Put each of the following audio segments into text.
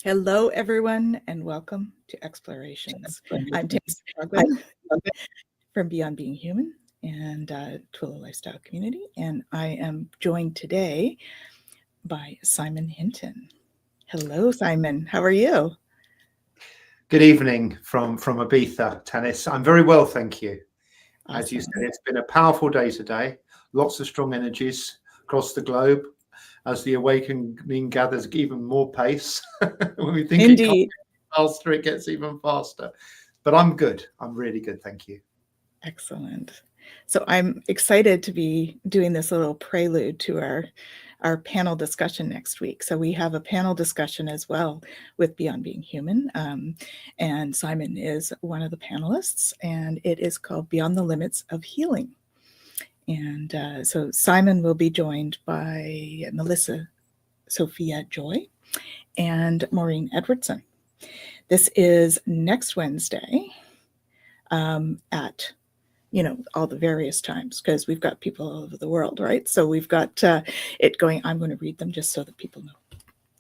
Hello, everyone, and welcome to Explorations. I'm Tanys Coughlan from Beyond Being Human and Twillo Lifestyle Community, and I am joined today by Simon Hinton. Hello, Simon. How are you? Good evening from Ibiza, Tanys. I'm very well, thank you. Awesome. As you said, it's been a powerful day today. Lots of strong energies across the globe as the awakening gathers even more pace. When we think Indeed. it comes faster, it gets even faster. But I'm good. I'm really good, thank you. Excellent. So I'm excited to be doing this little prelude to our panel discussion next week. So we have a panel discussion as well with Beyond Being Human. And Simon is one of the panelists, and it is called Beyond the Limits of Healing. And so Simon will be joined by Melissa Sophia Joy and Maureen Edwardson. This is next Wednesday at all the various times, because we've got people all over the world, right? So we've got it going. I'm going to read them just so that people know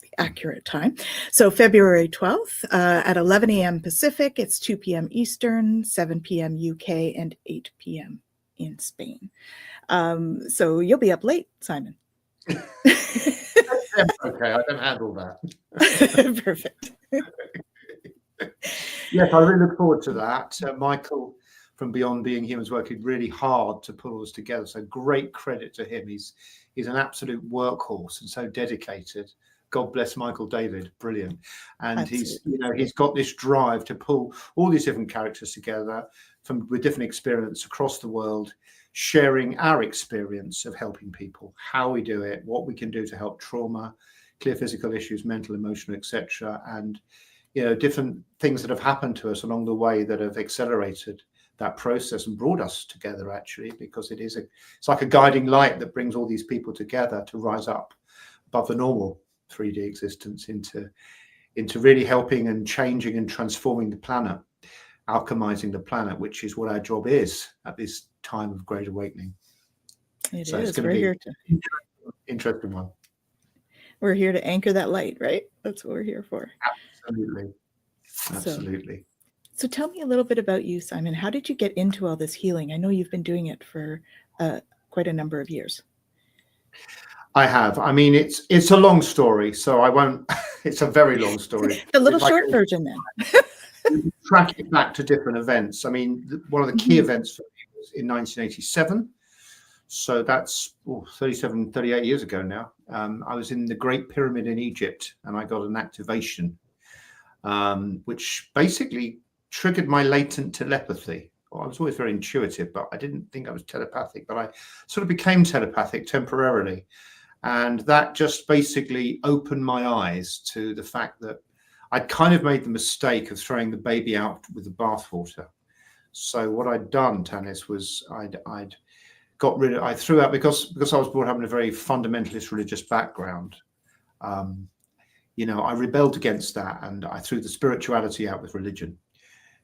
the accurate time. So February 12th at 11 a.m. Pacific, it's 2 p.m. Eastern, 7 p.m. UK, and 8 p.m. in Spain. So you'll be up late, Simon. Okay, I can handle that. Perfect. Yes, I really look forward to that. Michael from Beyond Being Human is working really hard to put all this together. So great credit to him. He's an absolute workhorse and so dedicated. God bless Michael David, brilliant. And Absolutely. he's got this drive to pull all these different characters together with different experience across the world, sharing our experience of helping people, how we do it, what we can do to help trauma, clear physical issues, mental, emotional, etc. And different things that have happened to us along the way that have accelerated that process and brought us together, actually, because it's like a guiding light that brings all these people together to rise up above the normal 3D existence into really helping and changing and transforming the planet, alchemizing the planet, which is what our job is at this time of great awakening. It's going to be an interesting one. We're here to anchor that light, right? That's what we're here for. Absolutely. So tell me a little bit about you, Simon. How did you get into all this healing? I know you've been doing it for quite a number of years. I have. I mean, it's a long story, so I won't. It's a very long story. The little short version, then. Track it back to different events. I mean, one of the key events for me was in 1987. So that's 38 years ago now. I was in the Great Pyramid in Egypt, and I got an activation, which basically triggered my latent telepathy. Well, I was always very intuitive, but I didn't think I was telepathic, but I sort of became telepathic temporarily. And that just basically opened my eyes to the fact that I'd kind of made the mistake of throwing the baby out with the bathwater. So what I'd done, Tanys, was I threw out, because I was brought up in a very fundamentalist religious background. I rebelled against that, and I threw the spirituality out with religion.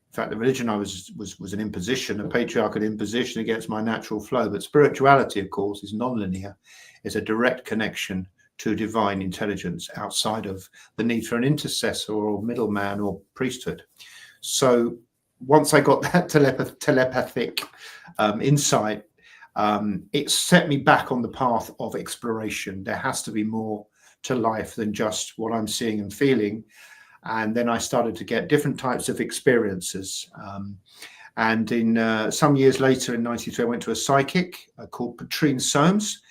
In fact, the religion I was an imposition, a patriarchal imposition against my natural flow. But spirituality, of course, is non-linear. It's a direct connection to divine intelligence outside of the need for an intercessor or middleman or priesthood. So once I got that telepathic insight, it set me back on the path of exploration. There has to be more to life than just what I'm seeing and feeling. And then I started to get different types of experiences. And in some years later, in 93, I went to a psychic called Patrine Soames,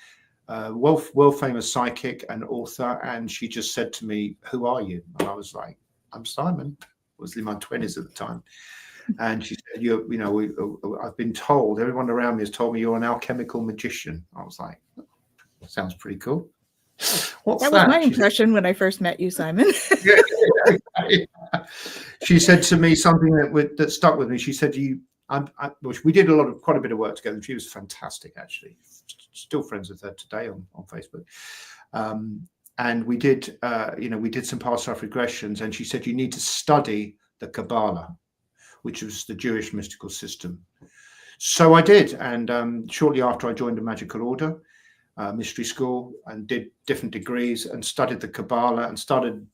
world famous psychic and author. And she just said to me, "Who are you?" And I was like, "I'm Simon." I was in my 20s at the time. And she said, I've been told, everyone around me has told me you're an alchemical magician. I was like, sounds pretty cool. What's that? That was my impression when I first met you, Simon. She said to me something that stuck with me. She said, we did quite a bit of work together. She was fantastic, actually. Still friends with her today on Facebook. And we did some past life regressions. And she said, you need to study the Kabbalah, which was the Jewish mystical system. So I did. And shortly after, I joined a magical order, mystery school, and did different degrees and studied the Kabbalah and started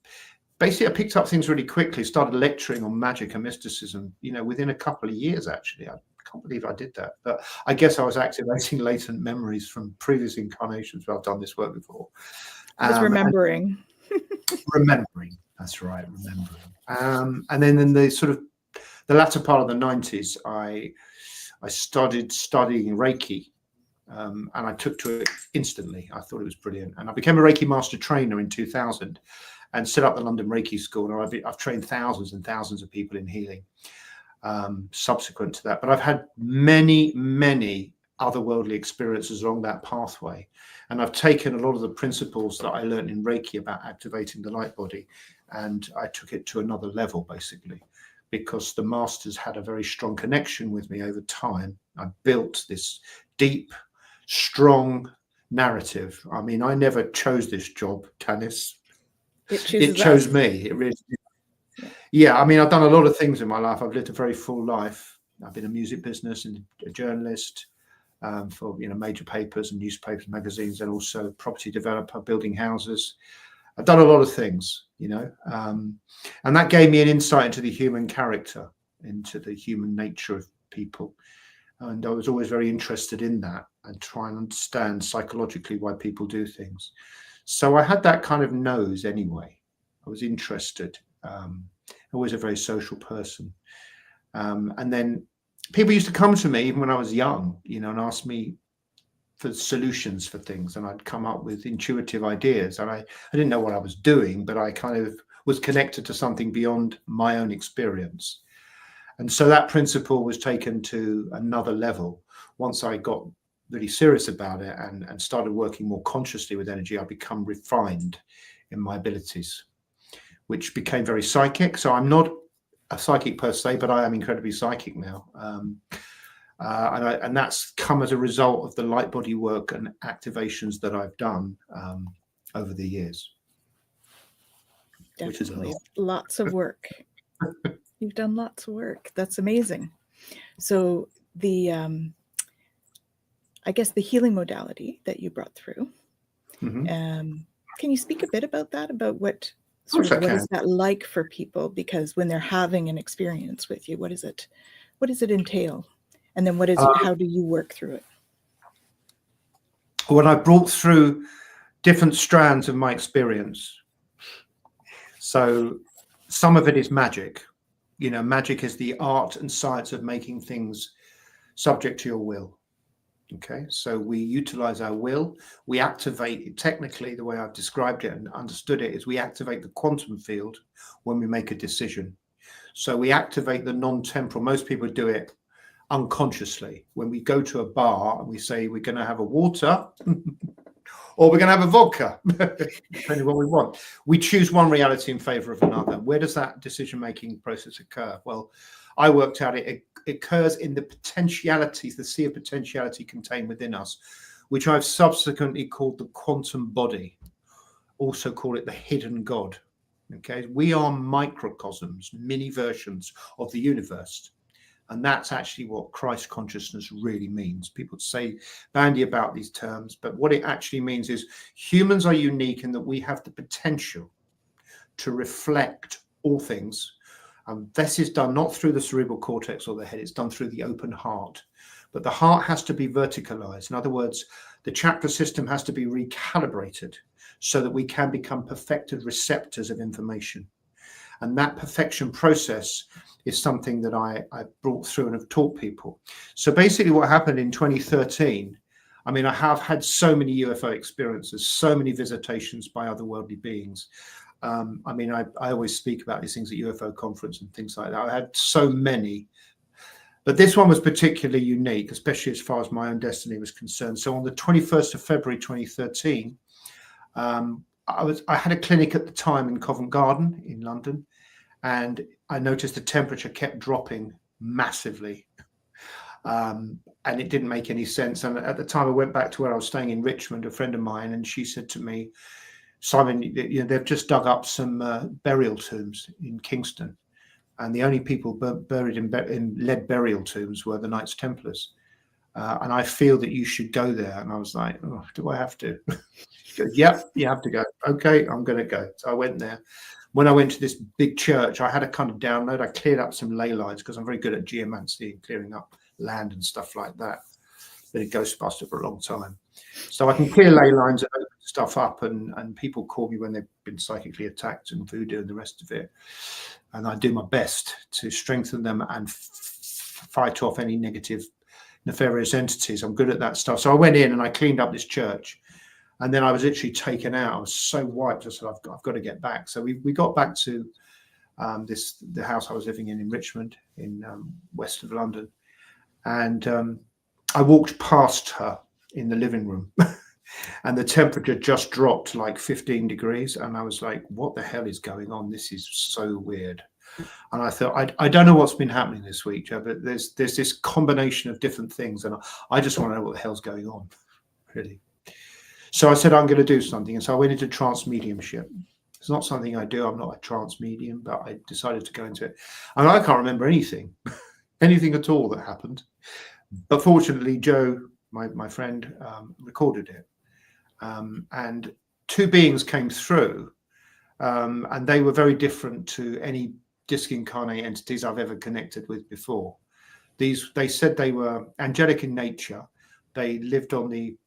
basically I picked up things really quickly, started lecturing on magic and mysticism, within a couple of years, actually. I can't believe I did that. But I guess I was activating latent memories from previous incarnations where I've done this work before. I was remembering. Remembering, that's right, remembering. And then in the sort of the latter part of the 90s, I started studying Reiki. And I took to it instantly. I thought it was brilliant. And I became a Reiki master trainer in 2000 and set up the London Reiki School. And I've trained thousands and thousands of people in healing subsequent to that. But I've had many, many otherworldly experiences along that pathway. And I've taken a lot of the principles that I learned in Reiki about activating the light body, and I took it to another level, basically, because the masters had a very strong connection with me over time. I built this deep, strong narrative. I mean, I never chose this job, Tanys. It chose me. It really did. Yeah, I mean, I've done a lot of things in my life. I've lived a very full life. I've been a music business and a journalist for major papers and newspapers, magazines, and also property developer, building houses. I've done a lot of things, and that gave me an insight into the human character, into the human nature of people. And I was always very interested in that and try and understand psychologically why people do things. So I had that kind of nose anyway. I was interested. Always a very social person. And then people used to come to me even when I was young, and ask me for solutions for things. And I'd come up with intuitive ideas. And I didn't know what I was doing, but I kind of was connected to something beyond my own experience. And so that principle was taken to another level. Once I got really serious about it and started working more consciously with energy, I become refined in my abilities, which became very psychic. So I'm not a psychic per se, but I am incredibly psychic now. And that's come as a result of the light body work and activations that I've done over the years. Definitely. Which is a lot. Lots of work. You've done lots of work. That's amazing. So the, I guess the healing modality that you brought through, can you speak a bit about that? About what is that like for people? Because when they're having an experience with you, what does it entail? And then how do you work through it? When I brought through different strands of my experience. So some of it is magic. Magic is the art and science of making things subject to your will. Okay, so we utilize our will. We activate it. Technically, the way I've described it and understood it is we activate the quantum field when we make a decision. So we activate the non-temporal. Most people do it unconsciously. When we go to a bar and we say we're going to have a water or we're going to have a vodka, depending on what we want. We choose one reality in favor of another. Where does that decision-making process occur? Well, I worked out it occurs in the potentialities, the sea of potentiality contained within us, which I've subsequently called the quantum body, also call it the hidden God. Okay, we are microcosms, mini versions of the universe. And that's actually what Christ consciousness really means. People say bandy about these terms, but what it actually means is humans are unique in that we have the potential to reflect all things. This is done not through the cerebral cortex or the head, it's done through the open heart. But the heart has to be verticalized. In other words, the chakra system has to be recalibrated so that we can become perfected receptors of information. And that perfection process is something that I brought through and have taught people. So basically what happened in 2013, I mean, I have had so many UFO experiences, so many visitations by otherworldly beings. I mean, I always speak about these things at UFO conference and things like that. I had so many, but this one was particularly unique, especially as far as my own destiny was concerned. So on the 21st of February, 2013, I had a clinic at the time in Covent Garden in London, and I noticed the temperature kept dropping massively, and it didn't make any sense. And at the time, I went back to where I was staying in Richmond, a friend of mine, and she said to me, Simon, they've just dug up some burial tombs in Kingston, and the only people buried in lead burial tombs were the Knights Templars. And I feel that you should go there. And I was like, oh, do I have to? She goes, yep, you have to go. Okay, I'm going to go. So I went there. when I went to this big church, I had a kind of download. I cleared up some ley lines because I'm very good at geomancy and clearing up land and stuff like that. Been a ghostbuster for a long time. So I can clear ley lines and open stuff up, and people call me when they've been psychically attacked and voodoo and the rest of it. And I do my best to strengthen them and fight off any negative, nefarious entities. I'm good at that stuff. So I went in and I cleaned up this church, and then I was literally taken out. I was so wiped. I said, I've got to get back. So we got back to the house I was living in Richmond, in west of London, and I walked past her in the living room, and the temperature just dropped like 15 degrees, and I was like, what the hell is going on? This is so weird. And I thought, I don't know what's been happening this week, Joe, but there's this combination of different things, and I just want to know what the hell's going on, really. So I said, I'm going to do something. And so I went into trance mediumship. It's not something I do. I'm not a trance medium, but I decided to go into it. And I can't remember anything at all that happened. But fortunately, Joe, my friend, recorded it. And two beings came through, and they were very different to any disc incarnate entities I've ever connected with before. They said they were angelic in nature. They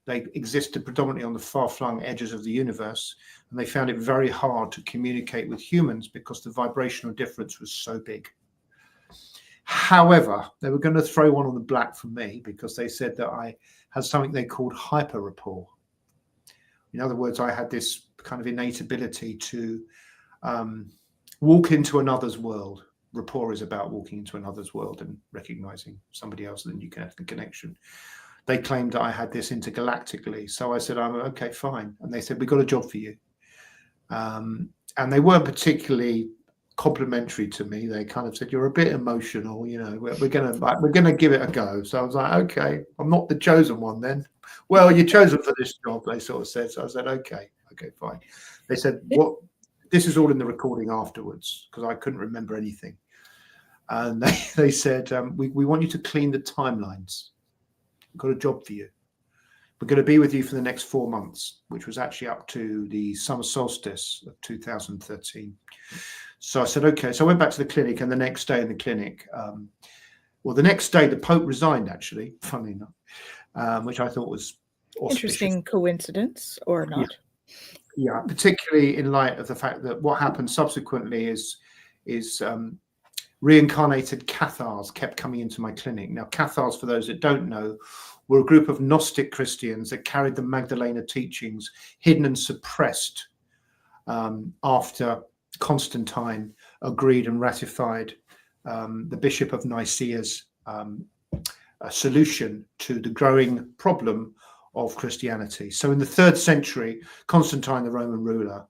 existed predominantly on the far-flung edges of the universe, and they found it very hard to communicate with humans because the vibrational difference was so big. However, they were going to throw one on the black for me because they said that I had something they called hyper rapport. In other words, I had this kind of innate ability to walk into another's world. Rapport is about walking into another's world and recognizing somebody else, and then you can have the connection. They claimed that I had this intergalactically. So I said, I'm okay, fine. And they said, we've got a job for you. And they weren't particularly complimentary to me. They kind of said, you're a bit emotional, you know, we're gonna give it a go. So I was like, okay, I'm not the chosen one then. Well, you're chosen for this job, they sort of said. So I said, okay, fine. They said, what? This is all in the recording afterwards because I couldn't remember anything. And they said, we want you to clean the timelines. We've got a job for you. We're going to be with you for the next 4 months, which was actually up to the summer solstice of 2013. So I said, okay. So I went back to the clinic, and the next day in the clinic, the next day the Pope resigned, actually, funnily enough, which I thought was auspicious. Interesting coincidence or not? Yeah, particularly in light of the fact that what happened subsequently is reincarnated Cathars kept coming into my clinic. Now, Cathars, for those that don't know, were a group of Gnostic Christians that carried the Magdalena teachings hidden and suppressed after Constantine agreed and ratified the Bishop of Nicaea's solution to the growing problem of Christianity. So in the 3rd century, Constantine, the Roman ruler,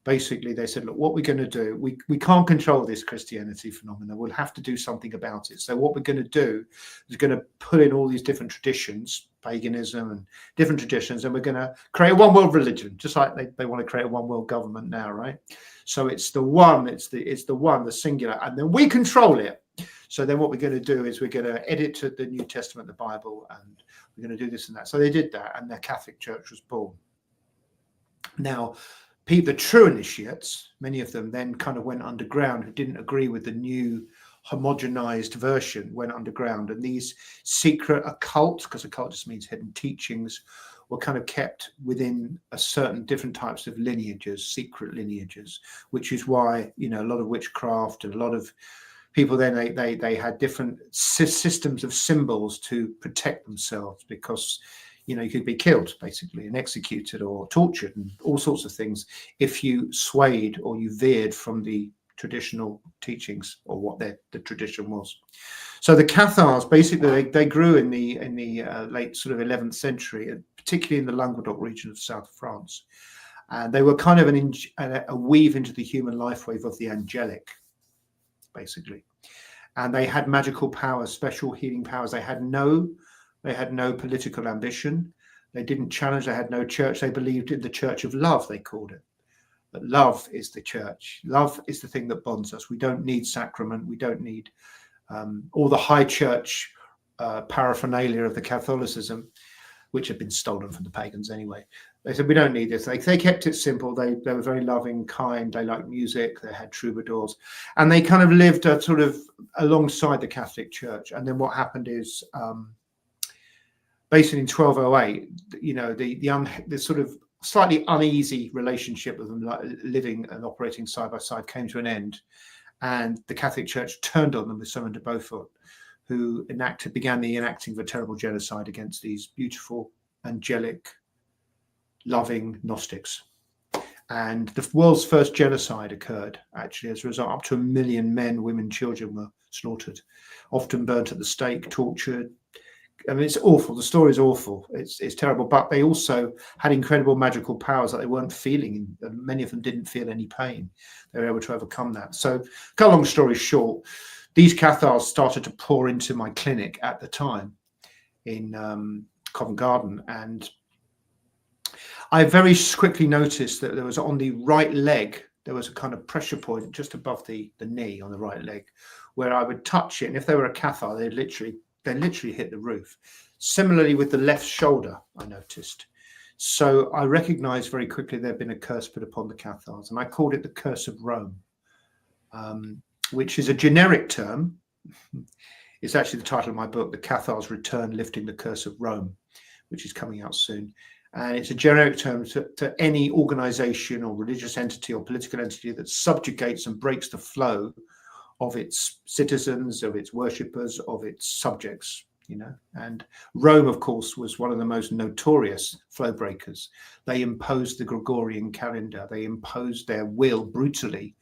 basically they said, look, what we're going to do, we can't control this Christianity phenomenon. We'll have to do something about it. So what we're going to do is going to put in all these different traditions, paganism and different traditions, and we're going to create a one world religion, just like they want to create a one world government now, right? So it's the one, the singular, and then we control it. So then what we're going to do is we're going to edit to the New Testament, the Bible, and we're going to do this and that. So they did that, and the Catholic Church was born. Now, the true initiates, many of them then kind of went underground, who didn't agree with the new homogenized version, went underground. And these secret occult, because occult just means hidden teachings, were kind of kept within a certain different types of lineages, secret lineages, which is why, you know, a lot of witchcraft and a lot of people then they had different systems of symbols to protect themselves, because you know, you could be killed basically and executed or tortured and all sorts of things if you swayed or you veered from the traditional teachings or what the tradition was. So the Cathars basically they grew in the late sort of 11th century, particularly in the Languedoc region of South France, and they were kind of a weave into the human life wave of the angelic, basically, and they had magical powers, special healing powers. They had no political ambition. They didn't challenge. They had no church. They believed in the church of love, they called it. But love is the church. Love is the thing that bonds us. We don't need sacrament. We don't need all the high church paraphernalia of the Catholicism, which had been stolen from the pagans anyway. They said, we don't need this. They kept it simple. They were very loving, kind. They liked music. They had troubadours. And they kind of lived sort of alongside the Catholic Church. And then what happened is, basically in 1208, you know, the sort of slightly uneasy relationship of them living and operating side by side came to an end. And the Catholic Church turned on them with Simon de Beaufort, who began the enacting of a terrible genocide against these beautiful, angelic, loving Gnostics. And the world's first genocide occurred, actually, as a result. Up to 1 million men, women, children were slaughtered, often burnt at the stake, tortured. I mean, it's awful. The story is awful. It's terrible. But they also had incredible magical powers that they weren't feeling. Many of them didn't feel any pain. They were able to overcome that. So, cut a long story short, these Cathars started to pour into my clinic at the time in Covent Garden. And I very quickly noticed that there was on the right leg, there was a kind of pressure point just above the knee on the right leg, where I would touch it. And if they were a Cathar, they literally hit the roof. Similarly with the left shoulder, I noticed. So I recognized very quickly there'd been a curse put upon the Cathars, and I called it the curse of Rome, which is a generic term. It's actually the title of my book, The Cathars Return, Lifting the Curse of Rome, which is coming out soon. And it's a generic term to any organization or religious entity or political entity that subjugates and breaks the flow of its citizens, of its worshippers, of its subjects, you know. And Rome, of course, was one of the most notorious flow breakers. They imposed the Gregorian calendar. They imposed their will brutally,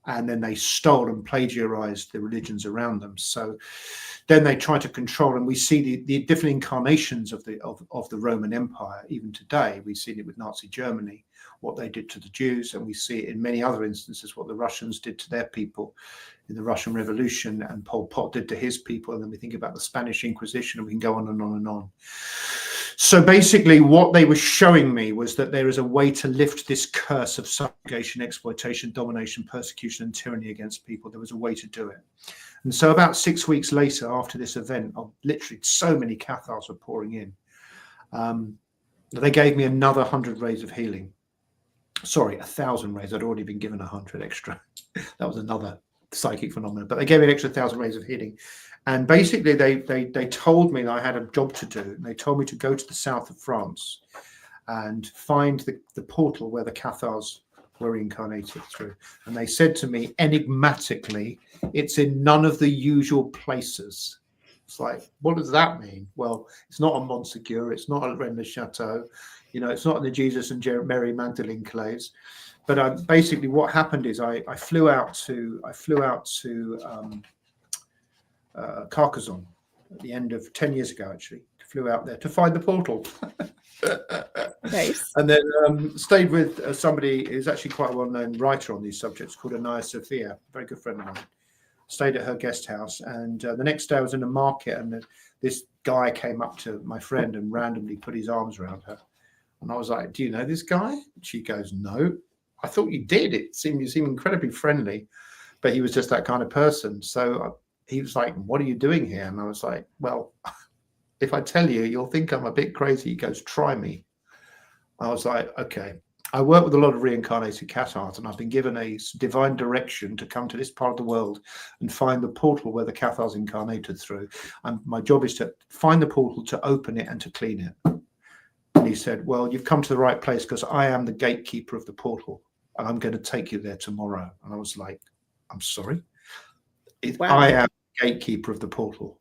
and then they stole and plagiarized the religions around them. So then they try to control, and we see the different incarnations of the Roman Empire even today. We've seen it with Nazi Germany, what they did to the Jews, and we see it in many other instances, what the Russians did to their people in the Russian Revolution, and Pol Pot did to his people. And then we think about the Spanish Inquisition, and we can go on and on and on. So basically what they were showing me was that there is a way to lift this curse of subjugation, exploitation, domination, persecution, and tyranny against people. There was a way to do it. And so about 6 weeks later, after this event, literally so many Cathars were pouring in. They gave me another 100 rays of healing. Sorry, 1,000 rays. I'd already been given 100 extra. That was another psychic phenomenon. But they gave me an extra 1,000 rays of healing. And basically, they told me that I had a job to do. And they told me to go to the south of France and find the portal where the Cathars were reincarnated through. And they said to me enigmatically, it's in none of the usual places. It's like, what does that mean? Well, it's not on Montsegur, it's not at Rennes Chateau, you know, it's not in the Jesus and Mary Magdalene clays. But basically, what happened is I flew out to Carcassonne at the end of 10 years ago. Actually, flew out there to find the portal. Nice. And then stayed with somebody who's actually quite a well-known writer on these subjects called Anaya Sophia, a very good friend of mine. Stayed at her guest house, and the next day I was in a market, and this guy came up to my friend and randomly put his arms around her, and I was like, "Do you know this guy?" She goes, "No." I thought you did. You seemed incredibly friendly, but he was just that kind of person. So he was like, "What are you doing here?" And I was like, "Well, if I tell you, you'll think I'm a bit crazy." He goes, "Try me." I was like, "Okay." I work with a lot of reincarnated Cathars, and I've been given a divine direction to come to this part of the world and find the portal where the Cathars incarnated through. And my job is to find the portal, to open it, and to clean it. And he said, "Well, you've come to the right place, because I am the gatekeeper of the portal, and I'm going to take you there tomorrow." And I was like, "I'm sorry?" Wow. I am the gatekeeper of the portal.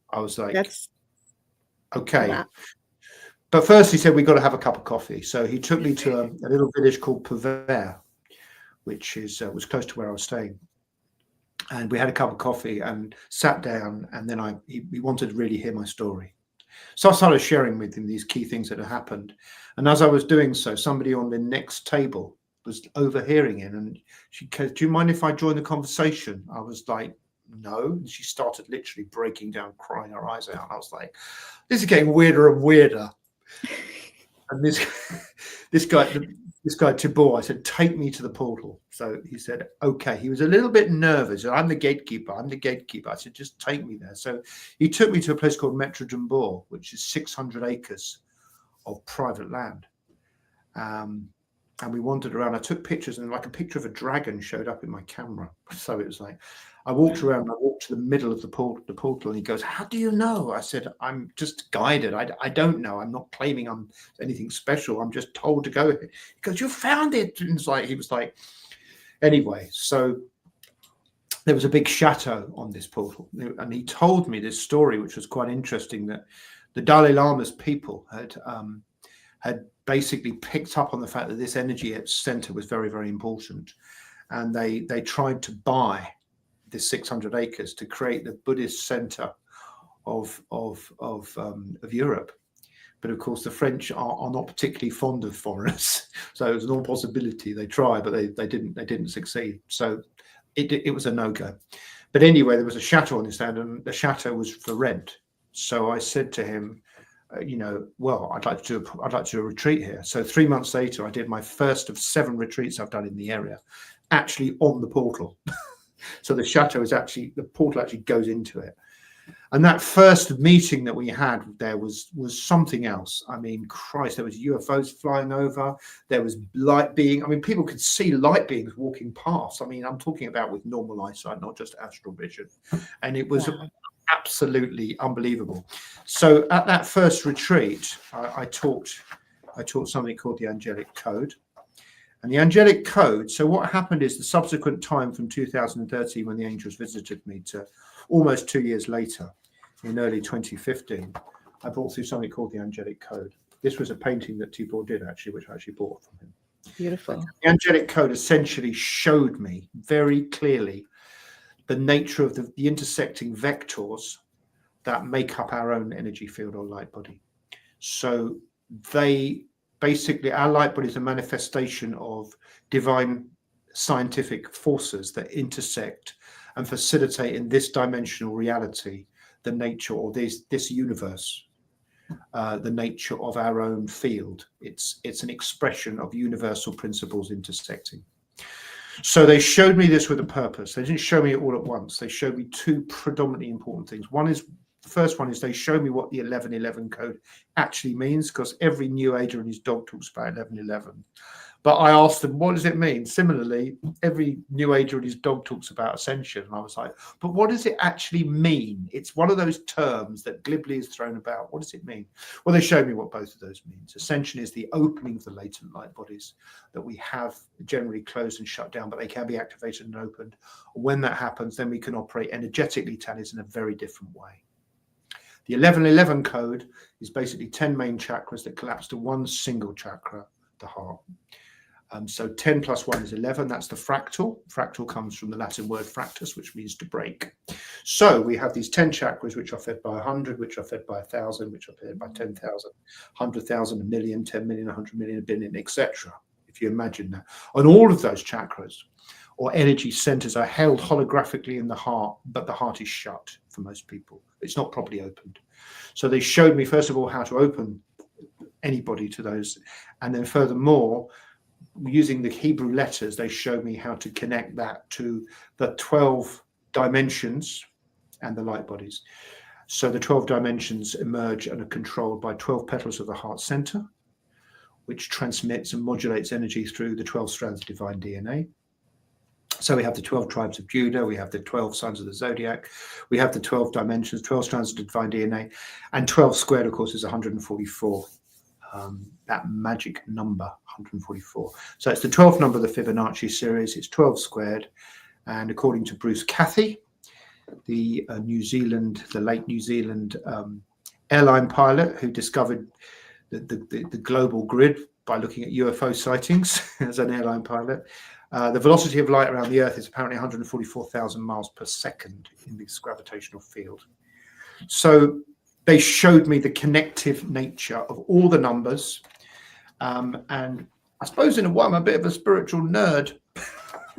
I was like, That's okay. wow. But first he said, "We've got to have a cup of coffee." So he took me to a little village called Pevere, which was close to where I was staying. And we had a cup of coffee and sat down, and then he wanted to really hear my story. So I started sharing with him these key things that had happened. And as I was doing so, somebody on the next table was overhearing it, and she said, "Do you mind if I join the conversation?" I was like, "No." And she started literally breaking down, crying her eyes out. I was like, "This is getting weirder and weirder." And this guy Thibault, I said, "Take me to the portal." So he said, "Okay." He was a little bit nervous. "I'm the gatekeeper. I'm the gatekeeper." I said, "Just take me there." So he took me to a place called Maître d'Ambour, which is 600 acres of private land. And we wandered around. I took pictures, and like a picture of a dragon showed up in my camera. So it was like, I walked around, I walked to the middle of the portal, and he goes, "How do you know?" I said, "I'm just guided. I don't know. I'm not claiming I'm anything special. I'm just told to go here." He goes, "You found it." And it's like, he was like, anyway, so there was a big chateau on this portal. And he told me this story, which was quite interesting, that the Dalai Lama's people had basically picked up on the fact that this energy center was very, very important. And they tried to buy this 600 acres to create the Buddhist center of Europe. But of course, the French are not particularly fond of foreigners. So it was an possibility. They tried, but they didn't succeed. So it was a no-go. But anyway, there was a chateau on this land, and the chateau was for rent. So I said to him, well, I'd like to do a retreat here. So 3 months later, I did my first of 7 retreats I've done in the area, actually on the portal. So the chateau is actually, the portal actually goes into it. And that first meeting that we had there was something else. I mean, Christ, there was UFOs flying over. There was light being. I mean, people could see light beings walking past. I mean, I'm talking about with normal eyesight, not just astral vision. And it was absolutely unbelievable. So at that first retreat, I taught something called the Angelic Code. And the Angelic Code, so what happened is the subsequent time from 2013, when the angels visited me, to almost 2 years later, in early 2015, I brought through something called the Angelic Code. This was a painting that Tibor did, actually, which I actually bought from him. Beautiful. The Angelic Code essentially showed me very clearly the nature of the intersecting vectors that make up our own energy field or light body. So basically, our light body is a manifestation of divine scientific forces that intersect and facilitate in this dimensional reality the nature, or this universe, the nature of our own field. It's an expression of universal principles intersecting. So they showed me this with a purpose. They didn't show me it all at once. They showed me 2 predominantly important things. The first one is they showed me what the 1111 code actually means, because every New Ager and his dog talks about 1111. But I asked them, what does it mean? Similarly, every New Ager and his dog talks about ascension. And I was like, but what does it actually mean? It's one of those terms that glibly is thrown about. What does it mean? Well, they showed me what both of those means. Ascension is the opening of the latent light bodies that we have generally closed and shut down, but they can be activated and opened. When that happens, then we can operate energetically, Tanys, in a very different way. The 1111 code is basically 10 main chakras that collapse to one single chakra, the heart. So 10 plus 1 is 11. That's the fractal. Fractal comes from the Latin word fractus, which means to break. So we have these 10 chakras, which are fed by 100, which are fed by 1,000, which are fed by 10,000, 100,000, a million, 10 million, 100 million, a billion, etc. If you imagine that. And all of those chakras or energy centers are held holographically in the heart, but the heart is shut for most people. It's not properly opened. So they showed me, first of all, how to open anybody to those. And then furthermore, using the Hebrew letters, they showed me how to connect that to the 12 dimensions and the light bodies. So the 12 dimensions emerge and are controlled by 12 petals of the heart center, which transmits and modulates energy through the 12 strands of divine DNA. So we have the 12 tribes of Judah, we have the 12 signs of the zodiac, we have the 12 dimensions, 12 strands of divine DNA, and 12 squared, of course, is 144. That magic number, 144. So it's the 12th number of the Fibonacci series. It's 12 squared. And according to Bruce Cathy, the late New Zealand airline pilot who discovered the global grid by looking at UFO sightings as an airline pilot, the velocity of light around the Earth is apparently 144,000 miles per second in this gravitational field. So they showed me the connective nature of all the numbers. And I suppose in a way, I'm a bit of a spiritual nerd.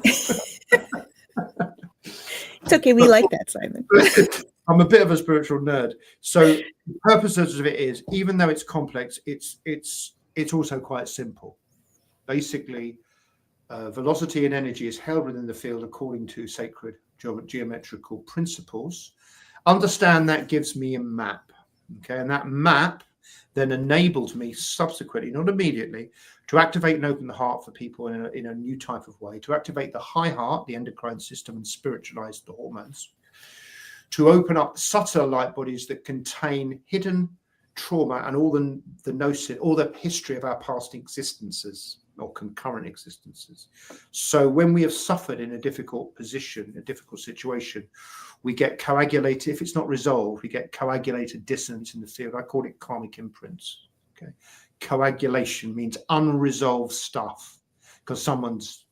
It's okay. We like that, Simon. I'm a bit of a spiritual nerd. So the purpose of it is, even though it's complex, it's also quite simple. Basically, velocity and energy is held within the field according to sacred geometrical principles. Understand that gives me a map. Okay, and that map then enables me subsequently, not immediately, to activate and open the heart for people in a new type of way, to activate the high heart, the endocrine system, and spiritualize the hormones, to open up subtler light bodies that contain hidden trauma and all the gnosis, all the history of our past existences or concurrent existences. So when we have suffered in a difficult position, a difficult situation, we get coagulated. If it's not resolved, we get coagulated dissonance in the field. I call it karmic imprints. Okay, coagulation means unresolved stuff because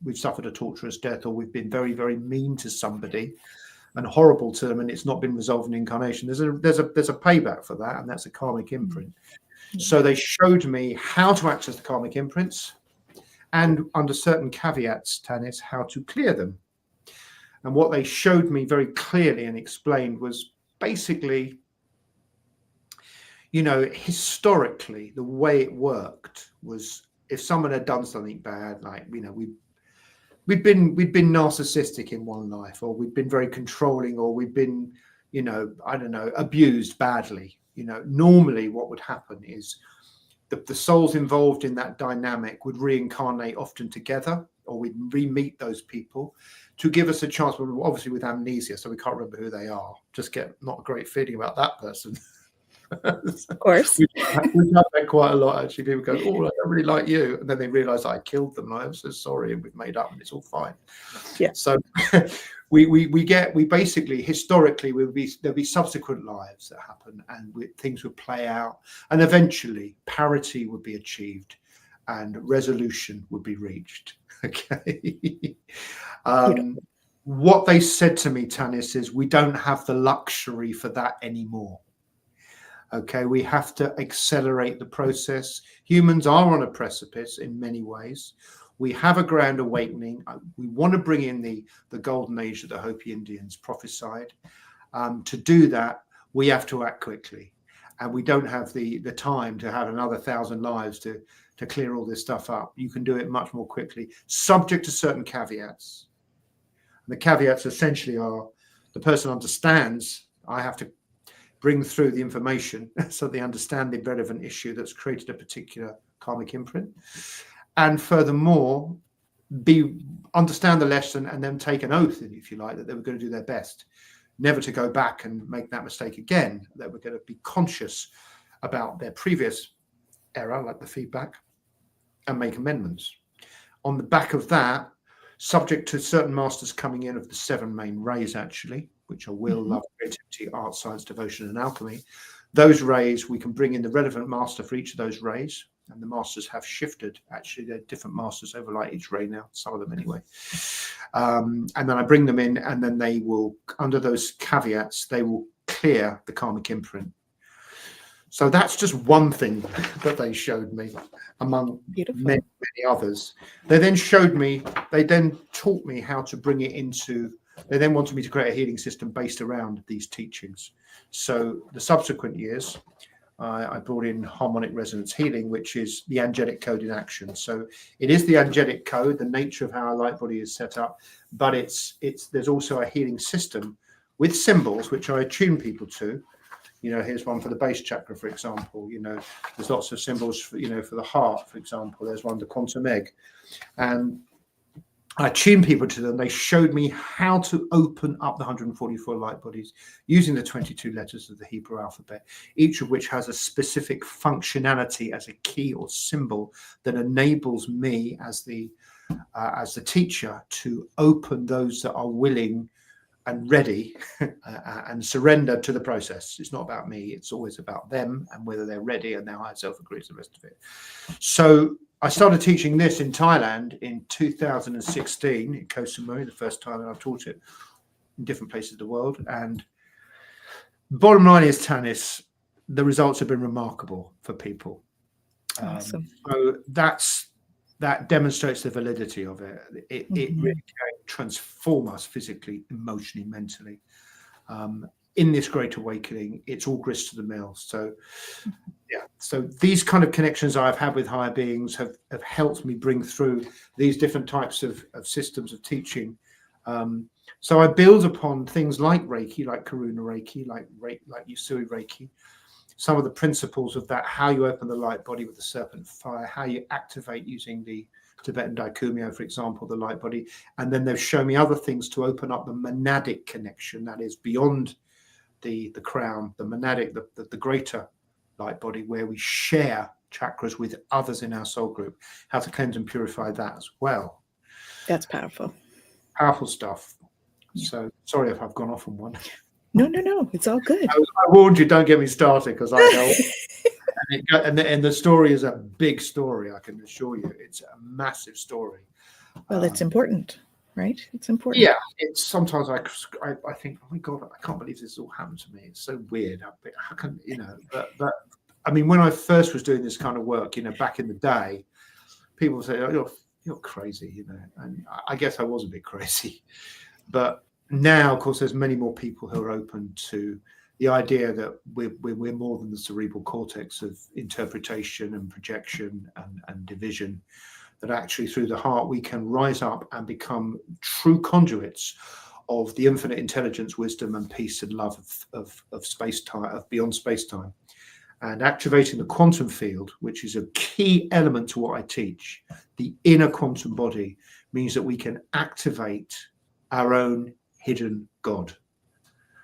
we've suffered a torturous death, or we've been very, very mean to somebody and horrible to them, and it's not been resolved in incarnation. There's a payback for that, and that's a karmic imprint. So they showed me how to access the karmic imprints, and under certain caveats, Tanys, how to clear them. And what they showed me very clearly and explained was basically, historically, the way it worked was if someone had done something bad, like, we'd been narcissistic in one life, or we'd been very controlling, or we'd been, abused badly. Normally what would happen is the souls involved in that dynamic would reincarnate often together, or we'd re-meet those people to give us a chance, obviously with amnesia, so we can't remember who they are, just get not a great feeling about that person. Of course. We've had that quite a lot, actually. People go, oh, I don't really like you, and then they realize I killed them, and I'm so sorry, and we've made up and it's all fine. Yeah. So we basically, historically, there'll be subsequent lives that happen, and things would play out, and eventually parity would be achieved and resolution would be reached. Okay. What they said to me, Tanys, is we don't have the luxury for that anymore. Okay, we have to accelerate the process. Humans are on a precipice in many ways. We have a grand awakening. We want to bring in the golden age that the Hopi Indians prophesied. To do that, we have to act quickly. And we don't have the time to have another 1,000 lives to clear all this stuff up. You can do it much more quickly, subject to certain caveats. And the caveats essentially are the person understands, I have to bring through the information so they understand the relevant issue that's created a particular karmic imprint. And furthermore, understand the lesson and then take an oath, if you like, that they were going to do their best, never to go back and make that mistake again, that we're going to be conscious about their previous error, like the feedback, and make amendments. On the back of that, subject to certain masters coming in of the 7 main rays, actually, which are will, love, creativity, art, science, devotion, and alchemy. Those rays, we can bring in the relevant master for each of those rays. And the masters have shifted. Actually, they're different masters overlay each ray now, some of them anyway. And then I bring them in, and then they will, under those caveats, they will clear the karmic imprint. So that's just one thing that they showed me among many others. They then taught me how to bring it into, they then wanted me to create a healing system based around these teachings. So the subsequent years, I brought in Harmonic Resonance Healing, which is the Angelic Code in action. So it is the Angelic Code, the nature of how our light body is set up, but there's also a healing system with symbols, which I attune people to. Here's one for the base chakra, for example. There's lots of symbols for the heart, for example. There's one, the quantum egg. And I tuned people to them. They showed me how to open up the 144 light bodies using the 22 letters of the Hebrew alphabet, each of which has a specific functionality as a key or symbol that enables me as the teacher to open those that are willing and ready and surrender to the process. It's not about me. It's always about them and whether they're ready, and their higher self agrees the rest of it. So I started teaching this in Thailand in 2016 in Koh Samui, the first time that I've taught it in different places of the world. And bottom line is, Tanys, the results have been remarkable for people. Awesome. So that demonstrates the validity of it. It really can transform us physically, emotionally, mentally. In this great awakening, it's all grist to the mill. So so these kind of connections I've had with higher beings have helped me bring through these different types of systems of teaching. So I build upon things like Reiki, like Karuna Reiki, like Usui Reiki, some of the principles of that, how you open the light body with the serpent fire, how you activate using the Tibetan Daikumyo, for example, the light body. And then they've shown me other things to open up the monadic connection, that is beyond the crown, the monadic, the greater light body, where we share chakras with others in our soul group, how to cleanse and purify that as well. That's powerful. Powerful stuff. Yeah. So sorry if I've gone off on one. No, it's all good. I warned you, don't get me started, because I know. and the story is a big story, I can assure you. It's a massive story. Well, it's important, right? It's important. Yeah, it's sometimes I think, oh my God, I can't believe this all happened to me. It's so weird. How can, but I mean, when I first was doing this kind of work, back in the day, people would say, oh, you're crazy, and I guess I was a bit crazy. But now, of course, there's many more people who are open to the idea that we're more than the cerebral cortex of interpretation and projection and division, that actually through the heart we can rise up and become true conduits of the infinite intelligence, wisdom and peace and love of space-time, of beyond space-time. And activating the quantum field, which is a key element to what I teach, the inner quantum body, means that we can activate our own hidden God.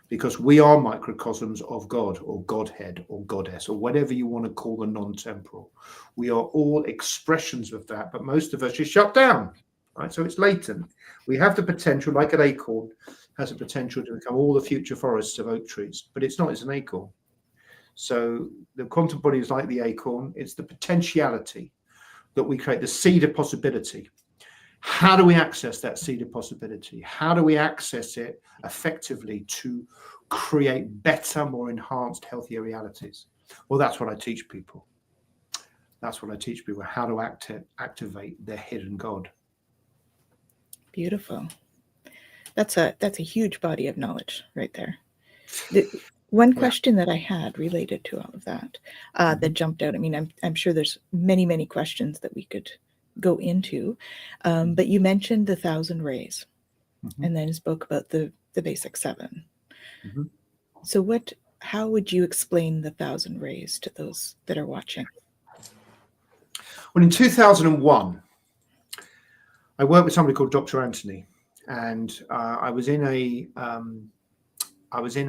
Because we are microcosms of God, or Godhead, or Goddess, or whatever you want to call the non-temporal. We are all expressions of that, but most of us just shut down, right? So it's latent. We have the potential, like an acorn has a potential to become all the future forests of oak trees, but it's not, it's an acorn. So the quantum body is like the acorn. It's the potentiality that we create, the seed of possibility. How do we access that seed of possibility? How do we access it effectively to create better, more enhanced, healthier realities? Well, that's what I teach people. That's what I teach people, how to activate their hidden God. Beautiful. That's a huge body of knowledge right there. One question that I had related to all of that, that jumped out. I mean, I'm sure there's many questions that we could go into, but you mentioned the 1,000 rays, and then spoke about the basic 7. So how would you explain the 1,000 rays to those that are watching? Well, in 2001, I worked with somebody called Dr. Anthony, and I was in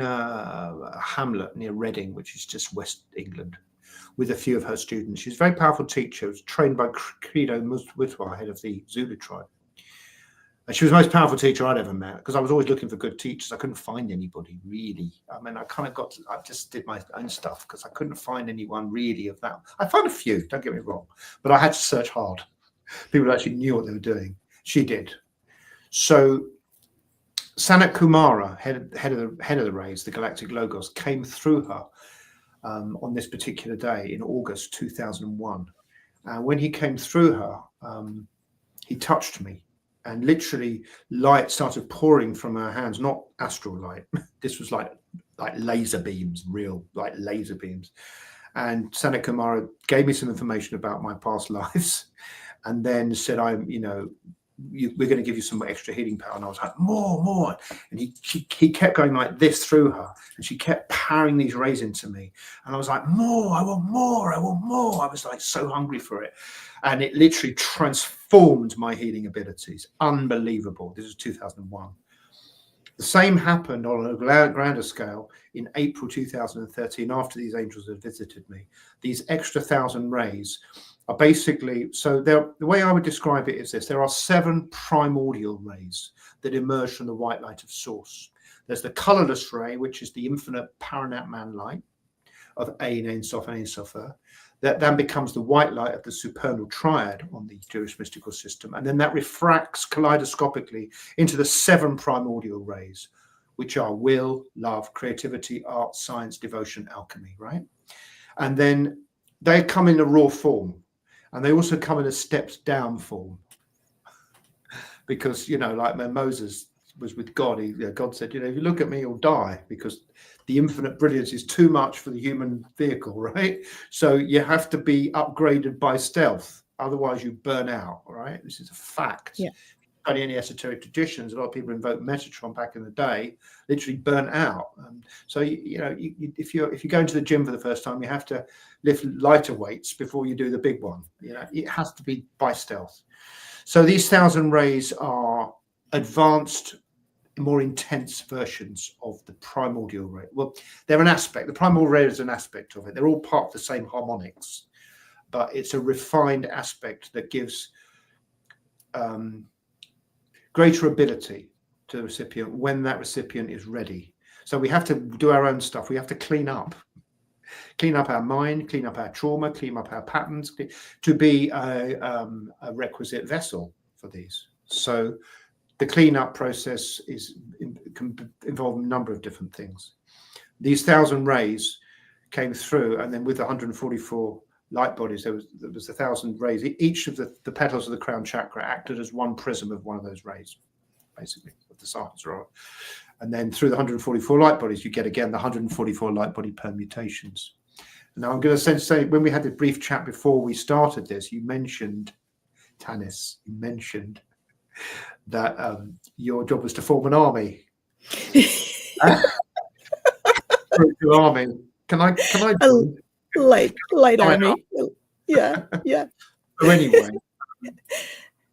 a hamlet near Reading, which is just West England, with a few of her students. She's a very powerful teacher, was trained by Credo Mutwa, head of the Zulu tribe. And she was the most powerful teacher I'd ever met, because I was always looking for good teachers. I couldn't find anybody really. I mean, I just did my own stuff because I couldn't find anyone really of that. I found a few, don't get me wrong, but I had to search hard. People actually knew what they were doing. She did. So Sanat Kumara, head of the rays, the Galactic Logos, came through her on this particular day in August 2001. And when he came through her, he touched me, and literally light started pouring from her hands, not astral light. This was like laser beams, real like laser beams. And Sanat Kumara gave me some information about my past lives, and then said, we're going to give you some extra healing power. And I was like, more. And he kept going like this through her, and she kept powering these rays into me. And I was like, more, I want more. I was like so hungry for it. And it literally transformed my healing abilities. Unbelievable. This was 2001. The same happened on a grander scale in April 2013, after these angels had visited me. These extra 1,000 rays are basically, so the way I would describe it is this: there are 7 primordial rays that emerge from the white light of source. There's the colorless ray, which is the infinite Paranatman light of Ein, Ein Sof, and Ein Sofer. That then becomes the white light of the supernal triad on the Jewish mystical system. And then that refracts kaleidoscopically into the 7 primordial rays, which are will, love, creativity, art, science, devotion, alchemy, right? And then they come in a raw form. And they also come in a steps down form. Because, like when Moses was with God, God said, if you look at me, you'll die, because the infinite brilliance is too much for the human vehicle, right? So you have to be upgraded by stealth. Otherwise you burn out, right? This is a fact. Yeah. study any esoteric traditions, a lot of people invoke Metatron back in the day, literally burnt out. So if you go into the gym for the first time, you have to lift lighter weights before you do the big one. It has to be by stealth. So these 1,000 rays are advanced, more intense versions of the primordial ray. Well, they're an aspect. The primordial ray is an aspect of it. They're all part of the same harmonics, but it's a refined aspect that gives greater ability to the recipient when that recipient is ready. So we have to do our own stuff. We have to clean up our mind, clean up our trauma, clean up our patterns to be a requisite vessel for these. So the cleanup process can involve a number of different things. These 1,000 rays came through, and then with the 144 light bodies, there was 1,000 rays. Each of the petals of the crown chakra acted as one prism of one of those rays, basically, of the Sahasrara. And then through the 144 light bodies, you get again the 144 light body permutations. Now I'm going to say, when we had the brief chat before we started this, you mentioned, Tanys, that your job was to form an army. Army. Can I light army? Yeah. So anyway,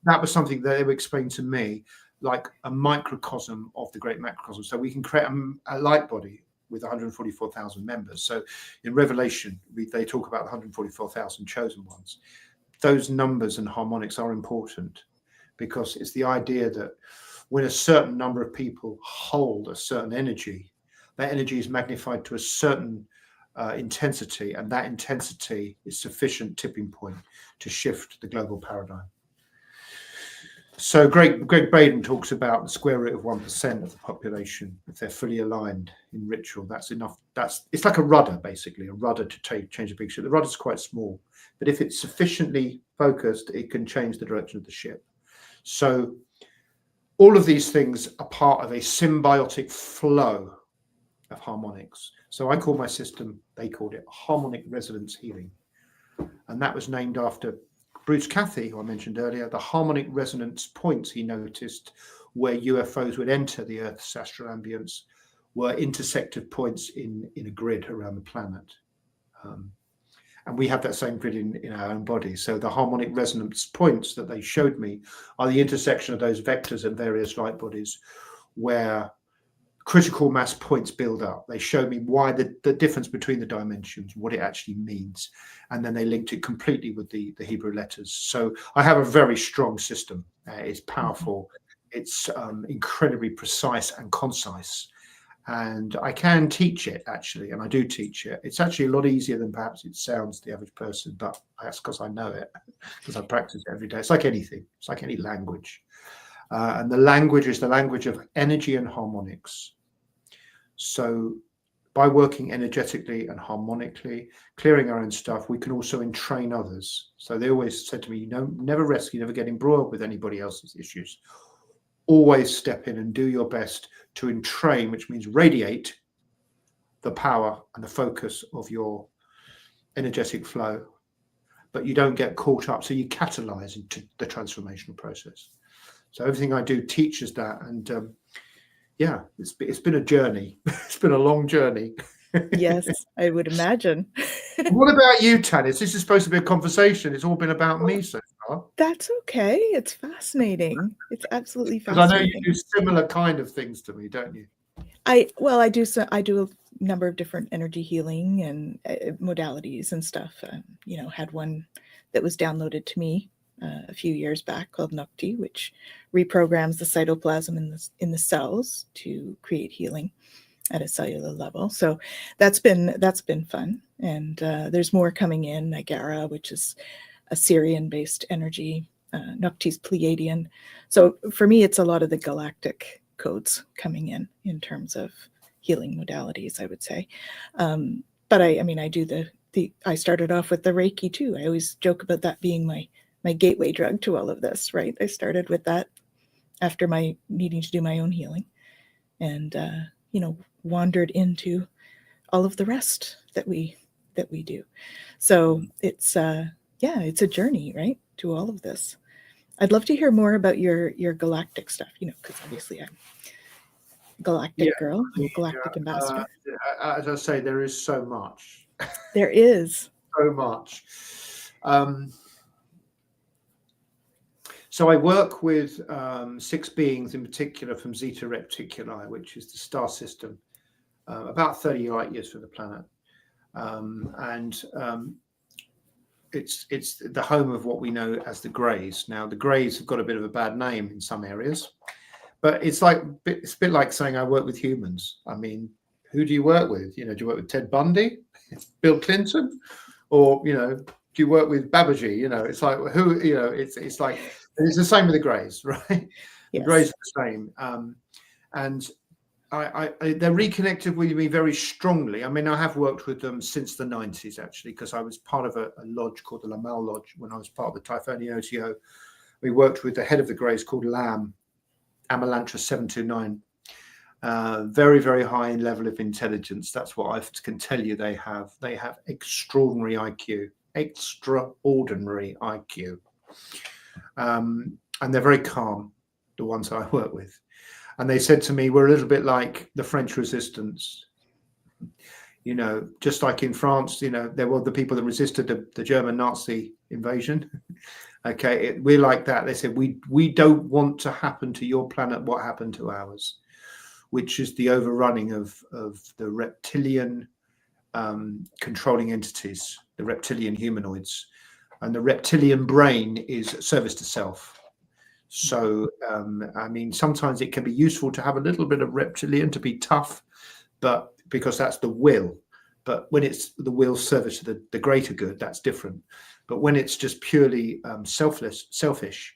that was something that they were explaining to me, like a microcosm of the great macrocosm. So we can create a light body with 144,000 members. So in Revelation, they talk about 144,000 chosen ones. Those numbers and harmonics are important, because it's the idea that when a certain number of people hold a certain energy, that energy is magnified to a certain intensity, and that intensity is sufficient tipping point to shift the global paradigm. So Greg Braden talks about the square root of 1% of the population. If they're fully aligned in ritual, that's enough. It's like a rudder, basically, a rudder to change the big ship. The rudder's quite small, but if it's sufficiently focused, it can change the direction of the ship. So all of these things are part of a symbiotic flow of harmonics. So I call my system, they called it Harmonic Resonance Healing. And that was named after Bruce Cathy, who I mentioned earlier, the harmonic resonance points he noticed where UFOs would enter the Earth's astral ambience were intersected points in a grid around the planet. And we have that same grid in our own body. So the harmonic resonance points that they showed me are the intersection of those vectors and various light bodies where critical mass points build up. They showed me why the difference between the dimensions, what it actually means. And then they linked it completely with the Hebrew letters. So I have a very strong system. It's powerful. It's incredibly precise and concise. And I can teach it, actually, and I do teach it. It's actually a lot easier than perhaps it sounds to the average person, but that's because I know it, because I practice it every day. It's like anything. It's like any language. And the language is the language of energy and harmonics. So by working energetically and harmonically, clearing our own stuff, we can also entrain others. So they always said to me, never rest, you never get embroiled with anybody else's issues. Always step in and do your best to entrain, which means radiate the power and the focus of your energetic flow, but you don't get caught up. So you catalyze into the transformational process. So everything I do teaches that. And yeah, it's been a journey. It's been a long journey. Yes, I would imagine. What about you, Tanys? This is supposed to be a conversation. It's all been about me so far. That's okay. It's fascinating. It's absolutely Because I know fascinating. you do similar kind of things to me, don't you? I do a number of different energy healing and modalities and stuff. Had one that was downloaded to me a few years back called Nukti, which reprograms the cytoplasm in the cells to create healing at a cellular level. So that's been fun. And there's more coming in. Nigara, which is a Syrian-based energy. Nukti's Pleiadian. So for me, it's a lot of the galactic codes coming in terms of healing modalities, I would say. But I do I started off with the Reiki too. I always joke about that being my gateway drug to all of this, right? I started with that after my needing to do my own healing, and wandered into all of the rest that we do. So it's a journey, right, to all of this. I'd love to hear more about your galactic stuff, because obviously I'm a galactic girl, galactic ambassador. As I say, there is so much. There is. So much. So I work with 6 beings in particular from Zeta Reticuli, which is the star system, about 30 light years from the planet. It's the home of what we know as the Greys. Now, the Greys have got a bit of a bad name in some areas, but it's a bit like saying I work with humans. I mean, who do you work with? Do you work with Ted Bundy, Bill Clinton, or do you work with Babaji? It's like who? It's like it's the same with the Greys, right? Yes. The Greys are the same, and they're reconnected with me very strongly. I mean, I have worked with them since the 90s, actually, because I was part of a lodge called the Lamal Lodge when I was part of the Typhonian OTO. We worked with the head of the Greys called Lam, Amalantra 729. Very, very high level of intelligence. That's what I can tell you they have. They have extraordinary IQ. Extraordinary IQ. And they're very calm, the ones I work with. And they said to me, we're a little bit like the French resistance. Just like in France, there were the people that resisted the German Nazi invasion. Okay, we're like that. They said, we don't want to happen to your planet what happened to ours, which is the overrunning of the reptilian controlling entities, the reptilian humanoids. And the reptilian brain is service to self. So, I mean, sometimes it can be useful to have a little bit of reptilian to be tough, but because that's the will. But when it's the will service to the greater good, that's different. But when it's just purely selfish,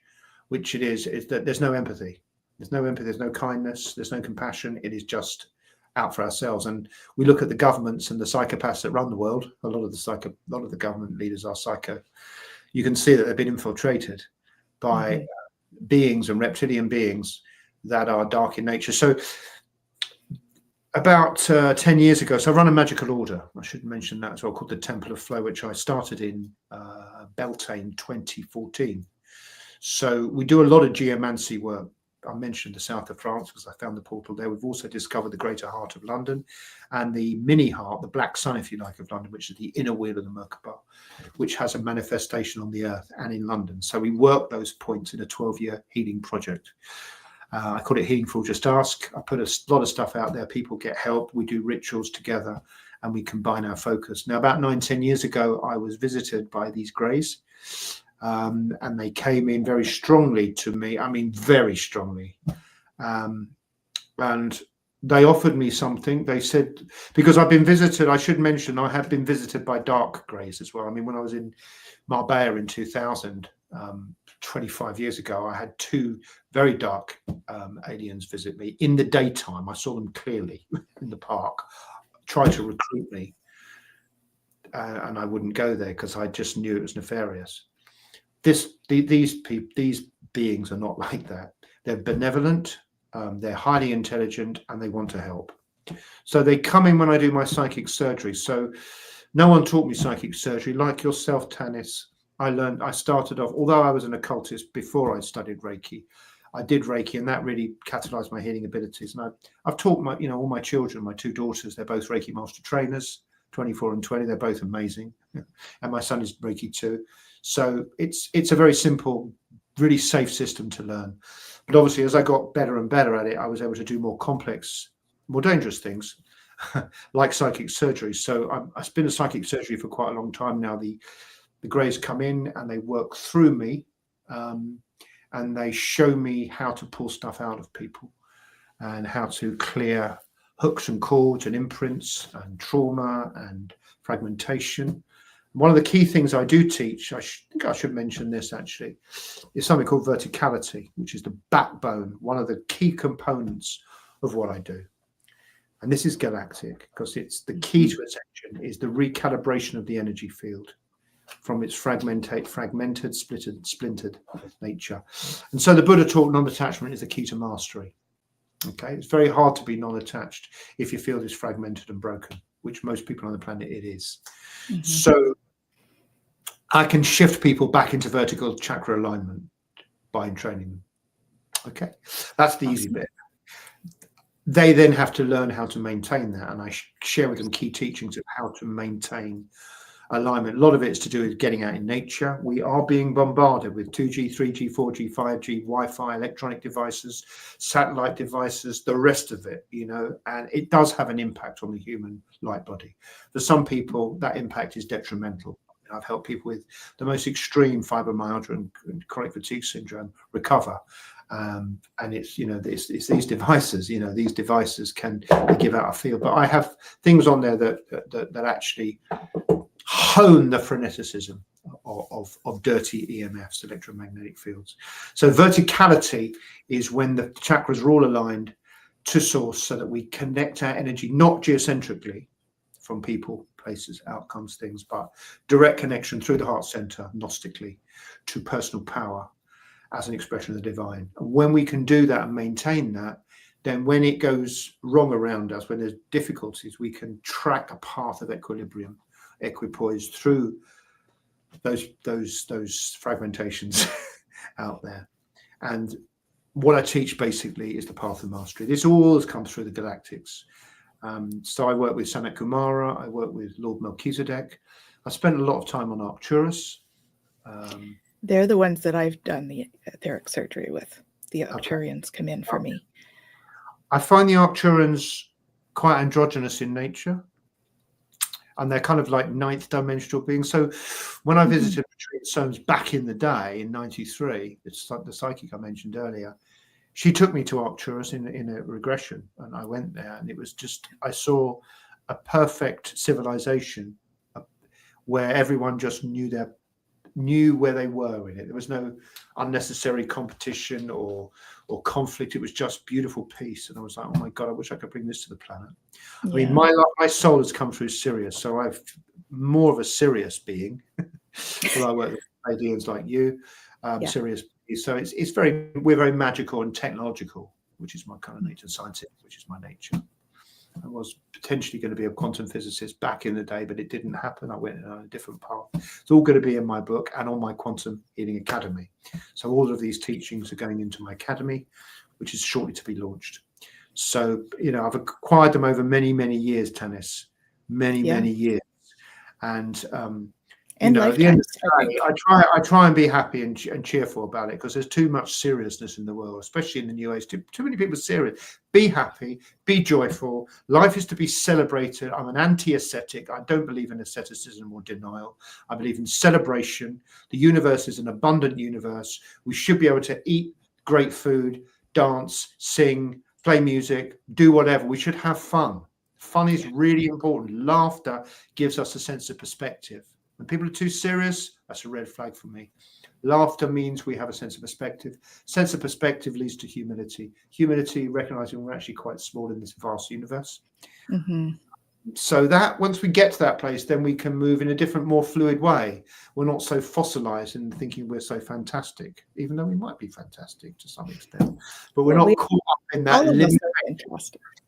which it is that there's no empathy. There's no empathy, there's no kindness, there's no compassion. It is just out for ourselves. And we look at the governments and the psychopaths that run the world. A lot of the government leaders are psycho. You can see that they've been infiltrated by beings and reptilian beings that are dark in nature. So about 10 years ago, so I run a magical order, I should mention that as well, called the Temple of Flow, which I started in Beltane 2014. So we do a lot of geomancy work. I mentioned the south of France because I found the portal there. We've also discovered the greater heart of London and the mini heart, the black sun, if you like, of London, which is the inner wheel of the Merkaba, which has a manifestation on the earth and in London. So we work those points in a 12-year healing project. I call it Healing for Just Ask. I put a lot of stuff out there. People get help. We do rituals together and we combine our focus. Now, about 9-10 years ago, I was visited by these Greys. And they came in very strongly to me. I mean, very strongly. And they offered me something. They said, because I've been visited, I should mention, I have been visited by dark Greys as well. I mean, when I was in Marbella in 2000, 25 years ago, I had 2 very dark aliens visit me in the daytime. I saw them clearly in the park, tried to recruit me. And I wouldn't go there because I just knew it was nefarious. These beings are not like that. They're benevolent, they're highly intelligent, and they want to help. So they come in when I do my psychic surgery. So no one taught me psychic surgery. Like yourself, Tanys, I started off, although I was an occultist before I studied Reiki, I did Reiki, and that really catalyzed my healing abilities. And I've taught all my children, my 2 daughters, they're both Reiki master trainers, 24 and 20. They're both amazing. And my son is Reiki too. So it's a very simple, really safe system to learn. But obviously, as I got better and better at it, I was able to do more complex, more dangerous things, like psychic surgery. So I've been a psychic surgery for quite a long time now. The Greys come in and they work through me, and they show me how to pull stuff out of people and how to clear hooks and cords and imprints and trauma and fragmentation. One of the key things I do teach, I think I should mention this actually, is something called verticality, which is the backbone, one of the key components of what I do. And this is galactic because it's the key to ascension is the recalibration of the energy field from its fragmented, splintered nature. And so the Buddha taught non-attachment is the key to mastery. Okay, it's very hard to be non-attached if your field is fragmented and broken, which most people on the planet it is. Mm-hmm. So I can shift people back into vertical chakra alignment. by training them. Okay, that's the easy bit. They then have to learn how to maintain that, and I share with them key teachings of how to maintain alignment. A lot of it is to do with getting out in nature. We are being bombarded with 2G, 3G, 4G, 5G, Wi-Fi, electronic devices, satellite devices, the rest of it, you know, and it does have an impact on the human light body. For some people, that impact is detrimental. I've helped people with the most extreme fibromyalgia and chronic fatigue syndrome recover. And it's, you know, it's these devices, you know, these devices can give out a field. But I have things on there that actually hone the freneticism of dirty EMFs, electromagnetic fields. So verticality is when the chakras are all aligned to source, so that we connect our energy, not geocentrically from people, places, outcomes, things, but direct connection through the heart center, gnostically, to personal power as an expression of the divine. And when we can do that and maintain that, then when it goes wrong around us, when there's difficulties, we can track a path of equilibrium, equipoise through those fragmentations out there. And what I teach basically is the path of mastery. This all has come through the galactics. So I work with Sanat Kumara, I work with Lord Melchizedek. I spent a lot of time on Arcturus. They're the ones that I've done the etheric surgery with. The Arcturians come in for me. I find the Arcturians quite androgynous in nature, and they're kind of like ninth dimensional beings. So when I visited Retreat Soames back in the day in '93, it's like the psychic I mentioned earlier, she took me to Arcturus in a regression, and I went there, and it was just, I saw a perfect civilization where everyone just knew where they were in it. There was no unnecessary competition or conflict. It was just beautiful peace. And I was like, oh my God, I wish I could bring this to the planet. Yeah. I mean, my soul has come through Sirius, so I'm more of a Sirius being. Well, I work with Pleiadians like you, Sirius. So we're very magical and technological, which is my kind of nature, scientific, which is my nature. I was potentially going to be a quantum physicist back in the day, but it didn't happen. I went on a different path. It's all going to be in my book and on my Quantum Healing Academy. So all of these teachings are going into my academy, which is shortly to be launched. So, you know, I've acquired them over many, many years, Tanys, many years. And, you know, at the end of the day, I try and be happy and cheerful about it, because there's too much seriousness in the world, especially in the new age. Too many people are serious. Be happy, be joyful. Life is to be celebrated. I'm an anti-ascetic. I don't believe in asceticism or denial. I believe in celebration. The universe is an abundant universe. We should be able to eat great food, dance, sing, play music, do whatever. We should have fun. Fun is really important. Laughter gives us a sense of perspective. When people are too serious, that's a red flag for me. Laughter means we have a sense of perspective. Sense of perspective leads to humility. Humility, recognizing we're actually quite small in this vast universe. So that once we get to that place, then we can move in a different, more fluid way. We're not so fossilized in thinking we're so fantastic, even though we might be fantastic to some extent. But we're not caught up in that limitation.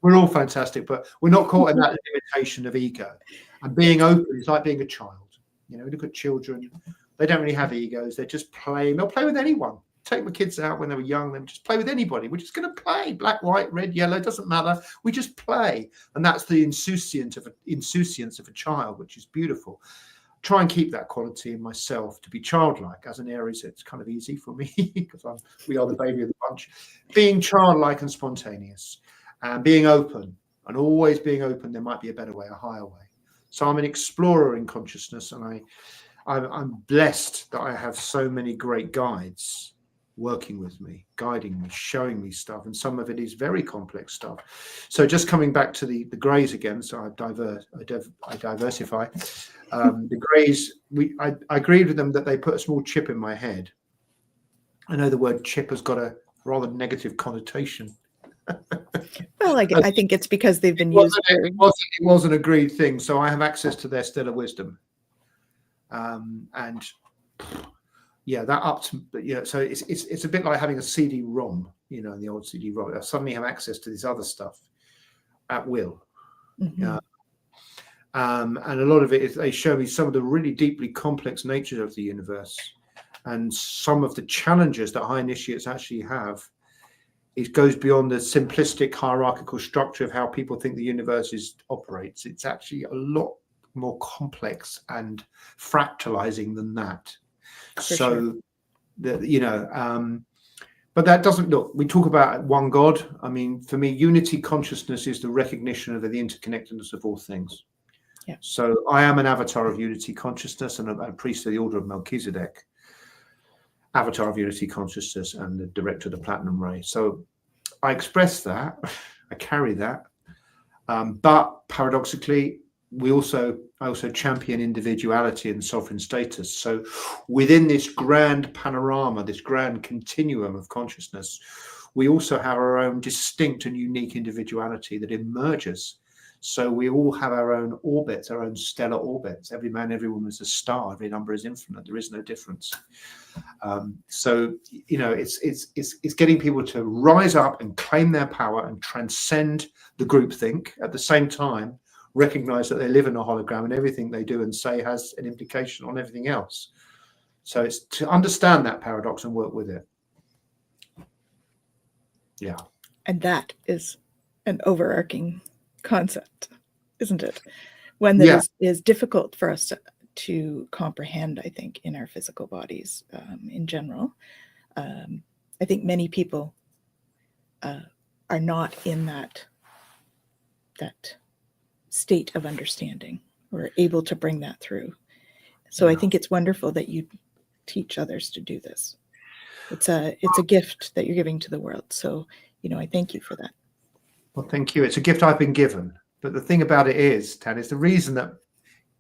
We're all fantastic, but we're not caught in that limitation of ego. And being open is like being a child. You know, look at children. They don't really have egos. They're just playing. They'll play with anyone. Take my kids out when they were young. They would just play with anybody. We're just going to play. Black, white, red, yellow. Doesn't matter. We just play. And that's the insouciance of a child, which is beautiful. Try and keep that quality in myself, to be childlike. As an Aries, it's kind of easy for me because we are the baby of the bunch. Being childlike and spontaneous, and being open, and always being open. There might be a better way, a higher way. So I'm an explorer in consciousness, and I'm blessed that I have so many great guides working with me, guiding me, showing me stuff, and some of it is very complex stuff. So just coming back to the Greys again, so I diversify. The Greys, I agreed with them that they put a small chip in my head. I know the word chip has got a rather negative connotation. Well, I think it's because they've been used. It was an agreed thing, so I have access to their stellar wisdom, and yeah, that up to, you know, so it's a bit like having a CD-ROM, you know, in the old CD-ROM. I suddenly have access to this other stuff at will, and a lot of it is they show me some of the really deeply complex natures of the universe, And some of the challenges that high initiates actually have, it goes beyond the simplistic hierarchical structure of how people think the universe operates. It's actually a lot more complex and fractalizing than that. For sure. But that doesn't, look, we talk about one God. I mean, for me, unity consciousness is the recognition of the interconnectedness of all things. Yeah. So I am an avatar of unity consciousness and a priest of the order of Melchizedek, avatar of unity consciousness and the director of the platinum ray. So I express that, I carry that. But paradoxically, I also champion individuality and sovereign status. So within this grand panorama, this grand continuum of consciousness, we also have our own distinct and unique individuality that emerges. So we all have our own orbits, our own stellar orbits. Every man, every woman is a star. Every number is infinite. There is no difference. So it's getting people to rise up and claim their power and transcend the groupthink. At the same time, recognize that they live in a hologram and everything they do and say has an implication on everything else. So it's to understand that paradox and work with it. Yeah. And that is an overarching concept, isn't it? One that is difficult for us to comprehend, I think, in our physical bodies in general. I think many people are not in that state of understanding or able to bring that through. So I think it's wonderful that you teach others to do this. It's a gift that you're giving to the world. So, I thank you for that. Well, thank you. It's a gift I've been given. But the thing about it is, Tanys, the reason that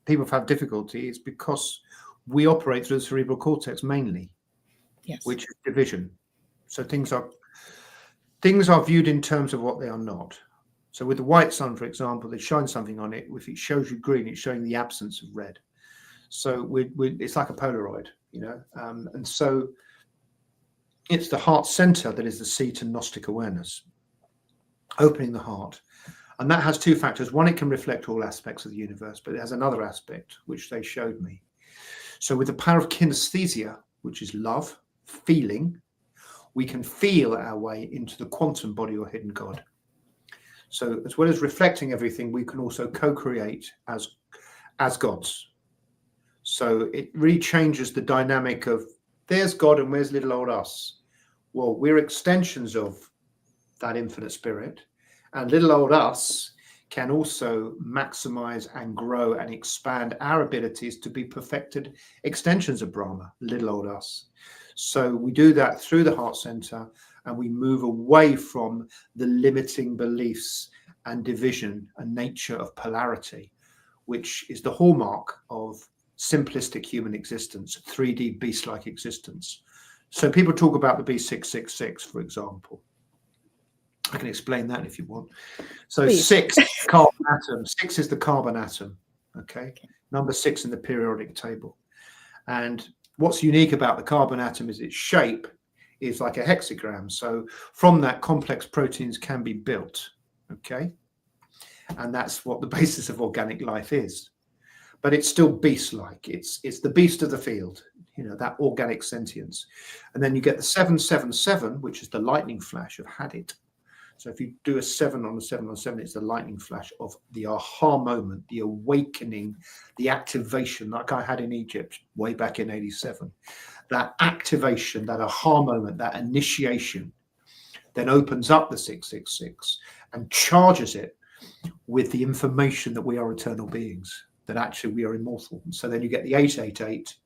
people have difficulty is because we operate through the cerebral cortex mainly, which is division. So things are viewed in terms of what they are not. So with the white sun, for example, they shine something on it. If it shows you green, it's showing the absence of red. So it's like a Polaroid, and so it's the heart center that is the seat of Gnostic awareness, opening the heart. And that has two factors. One, it can reflect all aspects of the universe, but it has another aspect, which they showed me. So with the power of kinesthesia, which is love, feeling, we can feel our way into the quantum body or hidden God. So as well as reflecting everything, we can also co-create as gods. So it really changes the dynamic of there's God and where's little old us. Well, we're extensions of that infinite spirit, and little old us can also maximize and grow and expand our abilities to be perfected extensions of Brahma, little old us. So we do that through the heart center, and we move away from the limiting beliefs and division and nature of polarity, which is the hallmark of simplistic human existence, 3D beast-like existence. So people talk about the B666, for example. I can explain that if you want. So Please. 6 carbon atom. 6 is the carbon atom. Okay. Number 6 in the periodic table. And what's unique about the carbon atom is its shape is like a hexagram. So from that, complex proteins can be built. Okay. And that's what the basis of organic life is. But it's still beast-like. It's the beast of the field, that organic sentience. And then you get the 777, which is the lightning flash of Hadit. So if you do a 7 on a 7 on 7, it's the lightning flash of the aha moment, the awakening, the activation, like I had in Egypt way back in 87. That activation, that aha moment, that initiation, then opens up the 666 and charges it with the information that we are eternal beings, that actually we are immortal. And so then you get the 888,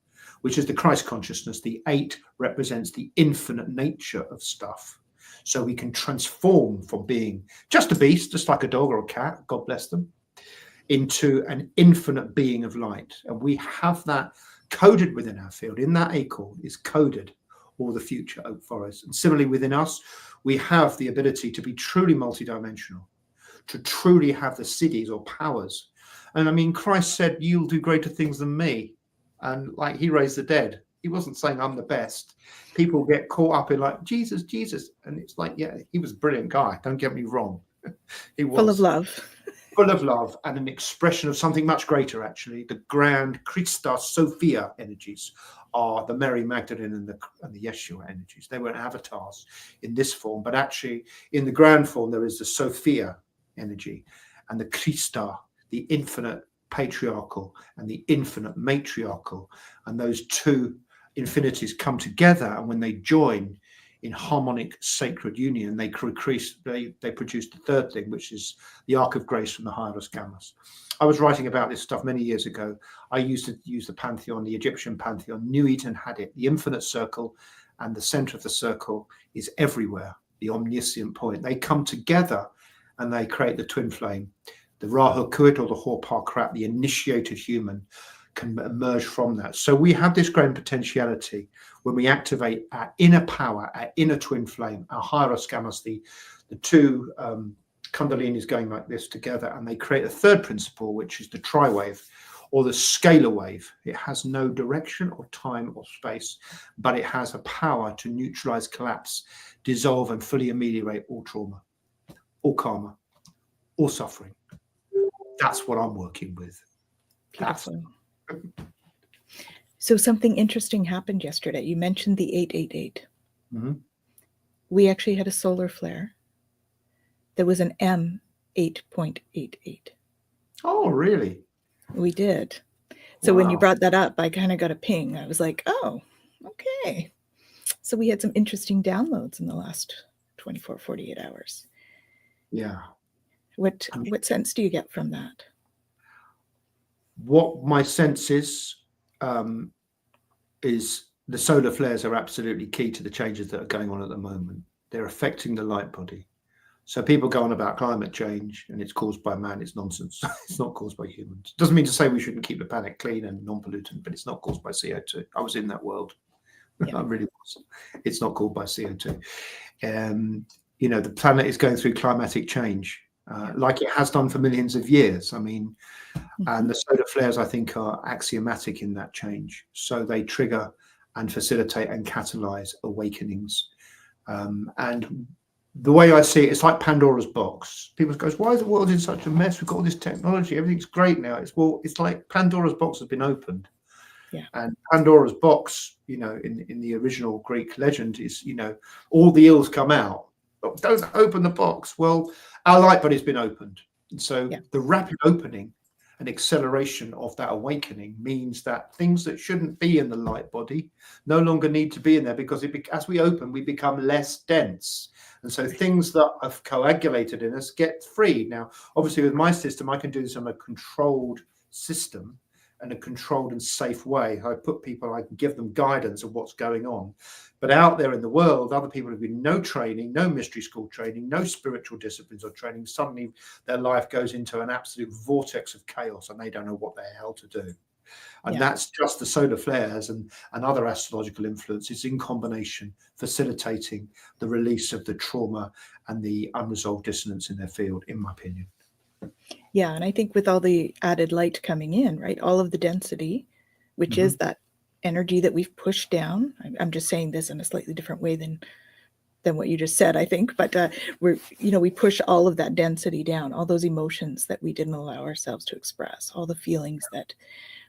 which is the Christ consciousness. The 8 represents the infinite nature of stuff. So we can transform from being just a beast, just like a dog or a cat, God bless them, into an infinite being of light. And we have that coded within our field. In that acorn is coded all the future oak forest. And similarly within us, we have the ability to be truly multidimensional, to truly have the siddhis or powers. And I mean, Christ said, you'll do greater things than me. And like he raised the dead. He wasn't saying I'm the best. People get caught up in like, Jesus. And it's like, yeah, he was a brilliant guy. Don't get me wrong. He was full of love. Full of love and an expression of something much greater, actually. The grand Christa Sophia energies are the Mary Magdalene and the Yeshua energies. They weren't avatars in this form, but actually in the grand form, there is the Sophia energy and the Christa, the infinite patriarchal and the infinite matriarchal. And those two infinities come together, and when they join in harmonic sacred union, they produce the third thing, which is the arc of grace from the hieros gammas. I was writing about this stuff many years ago. I used to use the pantheon, the Egyptian pantheon. New Eden had it. The infinite circle and the center of the circle is everywhere, the omniscient point. They come together and they create the twin flame. The Rahu Kuit, or the Horpar Krat, the initiated human, can emerge from that. So we have this great potentiality when we activate our inner power, our inner twin flame, our hieros gammas, the two kundalinis going like this together, and they create a third principle, which is the tri-wave or the scalar wave. It has no direction or time or space, but it has a power to neutralize, collapse, dissolve, and fully ameliorate all trauma, all karma, all suffering. That's what I'm working with. Beautiful. So something interesting happened yesterday. You mentioned the 888. Mm-hmm. We actually had a solar flare. There was an M 8.88. Oh, really? We did. So when you brought that up, I kind of got a ping. I was like, oh, okay. So we had some interesting downloads in the last 24, 48 hours. Yeah. What sense do you get from that? What my sense is the solar flares are absolutely key to the changes that are going on at the moment. They're affecting the light body. So people go on about climate change and it's caused by man. It's nonsense. It's not caused by humans. Doesn't mean to say we shouldn't keep the planet clean and non-pollutant, but it's not caused by CO2. I was in that world. Yeah. I really was. It's not caused by CO2. The planet is going through climatic change. Like it has done for millions of years. I mean, and the solar flares, I think, are axiomatic in that change. So they trigger and facilitate and catalyze awakenings. And the way I see it, it's like Pandora's box. People go, why is the world in such a mess? We've got all this technology. Everything's great now. It's like Pandora's box has been opened. Yeah. And Pandora's box, in the original Greek legend is, all the ills come out. But don't open the box. Well, our light body's been opened. And so the rapid opening and acceleration of that awakening means that things that shouldn't be in the light body no longer need to be in there, because as we open, we become less dense. And so things that have coagulated in us get free. Now, obviously, with my system, I can do this on a controlled system and a controlled and safe way. I can give them guidance of what's going on. But out there in the world, other people have been no training, no mystery school training, no spiritual disciplines or training. Suddenly their life goes into an absolute vortex of chaos and they don't know what the hell to do. And that's just the solar flares and other astrological influences in combination, facilitating the release of the trauma and the unresolved dissonance in their field, in my opinion. Yeah, and I think with all the added light coming in, right, all of the density, which is that energy that we've pushed down. I'm just saying this in a slightly different way than what you just said, I think. But we push all of that density down, all those emotions that we didn't allow ourselves to express, all the feelings that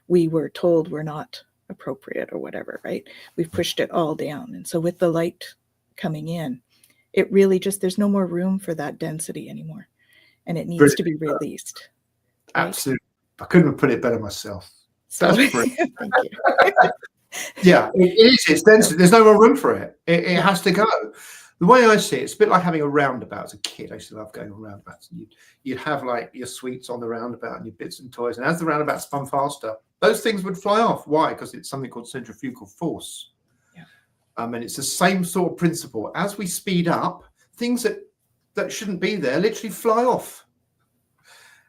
we were told were not appropriate or whatever, right? We've pushed it all down. And so with the light coming in, it really just, there's no more room for that density anymore. And it needs to be released. Right? Absolutely. I couldn't have put it better myself. So, thank you. Yeah, it is. It's density. There's no more room for it. It has to go. The way I see it, it's a bit like having a roundabout. As a kid, I used to love going on roundabouts. And you'd have like your sweets on the roundabout and your bits and toys. And as the roundabout spun faster, those things would fly off. Why? Because it's something called centrifugal force. Yeah. And it's the same sort of principle. As we speed up, things that shouldn't be there literally fly off.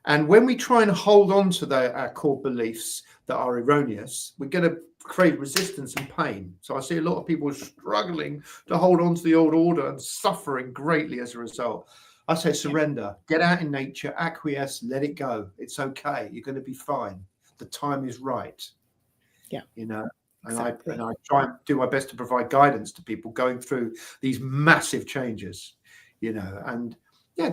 And when we try and hold on to our core beliefs that are erroneous, we're going to create resistance and pain. So I see a lot of people struggling to hold on to the old order and suffering greatly as a result. I say surrender, get out in nature, acquiesce, let it go. It's okay. You're going to be fine. The time is right. Yeah. And exactly. I try and do my best to provide guidance to people going through these massive changes, and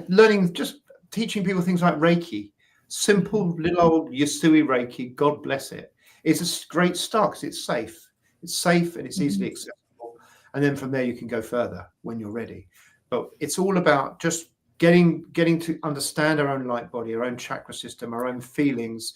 learning, just teaching people things like Reiki, simple little old Yasui Reiki, God bless it. It's a great start because it's safe. It's safe and it's easily accessible. And then from there, you can go further when you're ready. But it's all about just getting to understand our own light body, our own chakra system, our own feelings,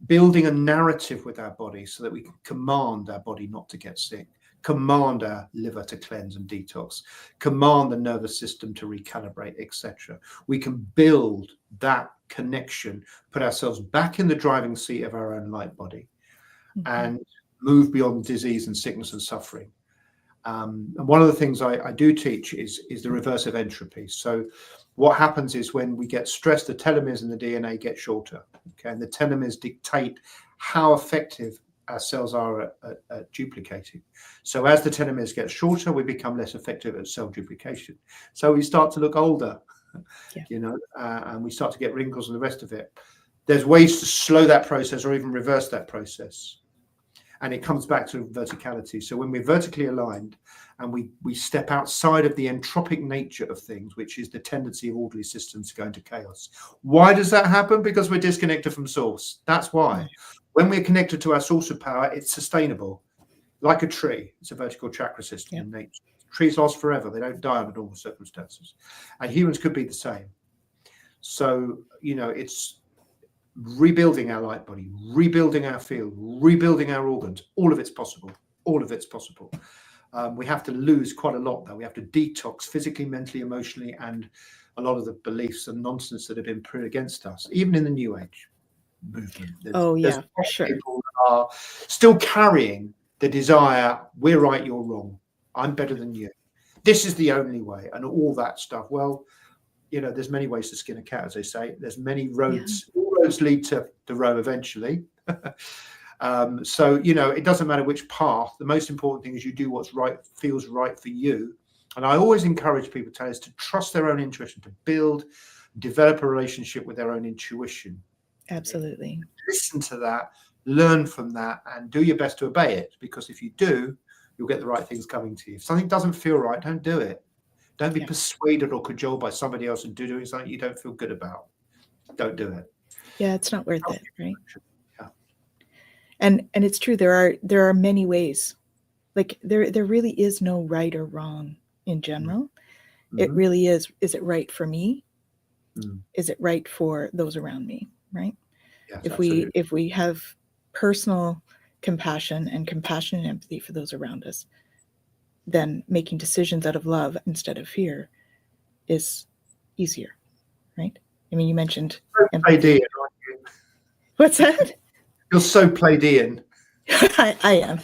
building a narrative with our body so that we can command our body not to get sick, command our liver to cleanse and detox, command the nervous system to recalibrate, etc. We can build that connection, put ourselves back in the driving seat of our own light body, and move beyond disease and sickness and suffering. And one of the things I do teach is the reverse of entropy. So what happens is when we get stressed, the telomeres in the DNA get shorter. Okay, and the telomeres dictate how effective our cells are at duplicating. So as the telomeres get shorter, we become less effective at cell duplication. So we start to look older, and we start to get wrinkles and the rest of it. There's ways to slow that process or even reverse that process. And it comes back to verticality. So when we're vertically aligned and we step outside of the entropic nature of things, which is the tendency of orderly systems to go into chaos. Why does that happen? Because we're disconnected from source. That's why. When we're connected to our source of power, it's sustainable. Like a tree, it's a vertical chakra system in nature. Trees last forever. They don't die under normal circumstances. And humans could be the same. So, it's rebuilding our light body, rebuilding our field, rebuilding our organs. All of it's possible. All of it's possible. We have to lose quite a lot, though. We have to detox physically, mentally, emotionally, and a lot of the beliefs and nonsense that have been put against us, even in the New Age movement. There's for sure. People are still carrying the desire, we're right, you're wrong. I'm better than you. This is the only way, and all that stuff. Well, there's many ways to skin a cat, as they say. There's many roads. All roads lead to Rome eventually. So, it doesn't matter which path. The most important thing is you do what's right, feels right for you. And I always encourage people, Tanys, to trust their own intuition, to develop a relationship with their own intuition. Absolutely. Listen to that, learn from that, and do your best to obey it. Because if you do, you'll get the right things coming to you. If something doesn't feel right, don't do it. Don't be persuaded or cajoled by somebody else into doing something you don't feel good about. Don't do it. Yeah, it's not worth it, right? Yeah. And it's true. There are many ways. Like there really is no right or wrong in general. Mm-hmm. It really is. Is it right for me? Mm. Is it right for those around me? Right? Yes, if we have personal compassion and empathy for those around us, then making decisions out of love instead of fear is easier, right? I mean, you mentioned Pleiadian, aren't you? What's that? You're so Pleiadian. I am.